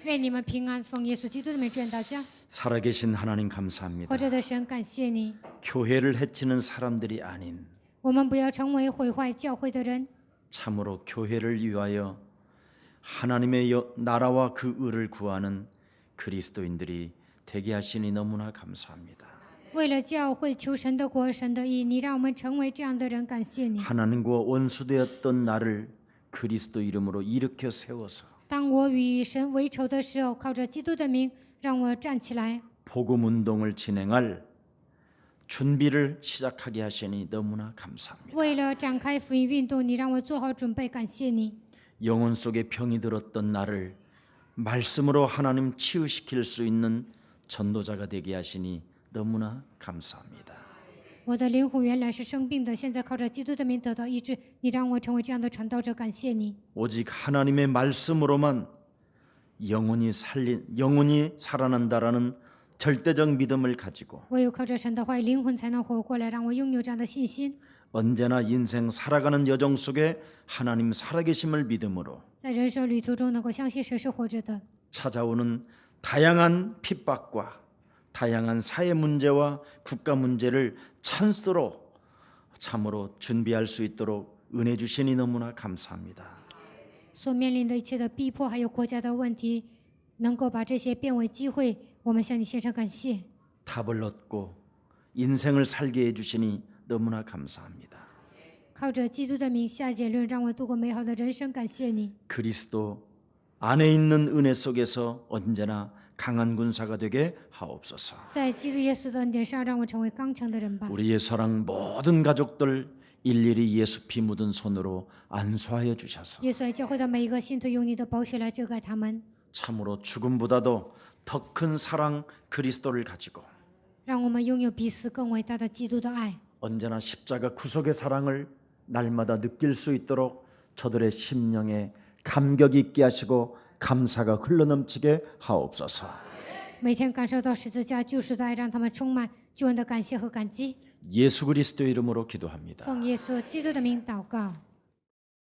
愿你们平安，奉耶稣基督的名祝愿大家。 살아계신 하나님 감사합니다. 活着的神，感谢你。 교회를 해치는 사람들이 아닌 我们不要成为毁坏教会的人， 참으로 교회를 위하여 하나님의 나라와 그 의를 구하는 그리스도인들이 되게 하시니 너무나 감사합니다. 为了教会求神的国、神的义，你让我们成为这样的人，感谢你。 하나님과 원수되었던 나를 그리스도 이름으로 일으켜 세워서 当我与神为仇的时候，靠着基督的名，让我站起来， 복음 운동을 진행할 준비를 시작하게 하시니 너무나 감사합니다. 为了展开福音运动，你让我做好准备，感谢你。 영혼 속에 병이 들었던 나를 말씀으로 하나님 치유시킬 수 있는 전도자가 되게 하시니 너무나 감사합니다. 我的灵魂原来是生病的，现在靠着基督的名得到医治，你让我成为这样的传道者，感谢你。 오직 하나님의 말씀으로만 영혼이 살아난다라는 절대적 믿음을 가지고 唯有靠着神的话语，灵魂才能活过来，让我拥有这样的信心。 언제나 인생 살아가는 여정 속에 하나님 살아계심을 믿음으로 在人生旅途中，能够相信神是活着的。 찾아오는 다양한 핍박과 다양한 사회 문제와 국가 문제를 찬스로 참으로 준비할 수 있도록 은혜 주시니 너무나 감사합니다. 所面临的一切的逼迫，还有国家的问题，能够把这些变为机会，我们向你献上感谢。 답을 얻고 인생을 살게 해주시니 너무나 감사합니다. 靠着基督的名下结论，让我度过美好的人生，感谢你。 그리스도 안에 있는 은혜 속에서 언제나 강한 군사가 되게 하옵소서. 在基督耶稣的恩典上，让我成为刚强的人吧。 우리의 사랑 모든 가족들 일일이 예수 피 묻은 손으로 안수하여 주셔서 耶稣爱教会的每一个信徒，用你的宝血来遮盖他们， 참으로 죽음보다도 더 큰 사랑 그리스도를 가지고 让我们拥有比死更伟大的基督的爱。 언제나 십자가 구속의 사랑을 날마다 느낄 수 있도록 저들의 심령에 감격이 있게 하시고 감사가 흘러넘치게 하옵소서. 每天感受到十字架救赎的爱，让他们充满救恩的感谢和感激。 예수 그리스도 이름으로 기도합니다. 奉耶稣基督的名祷告。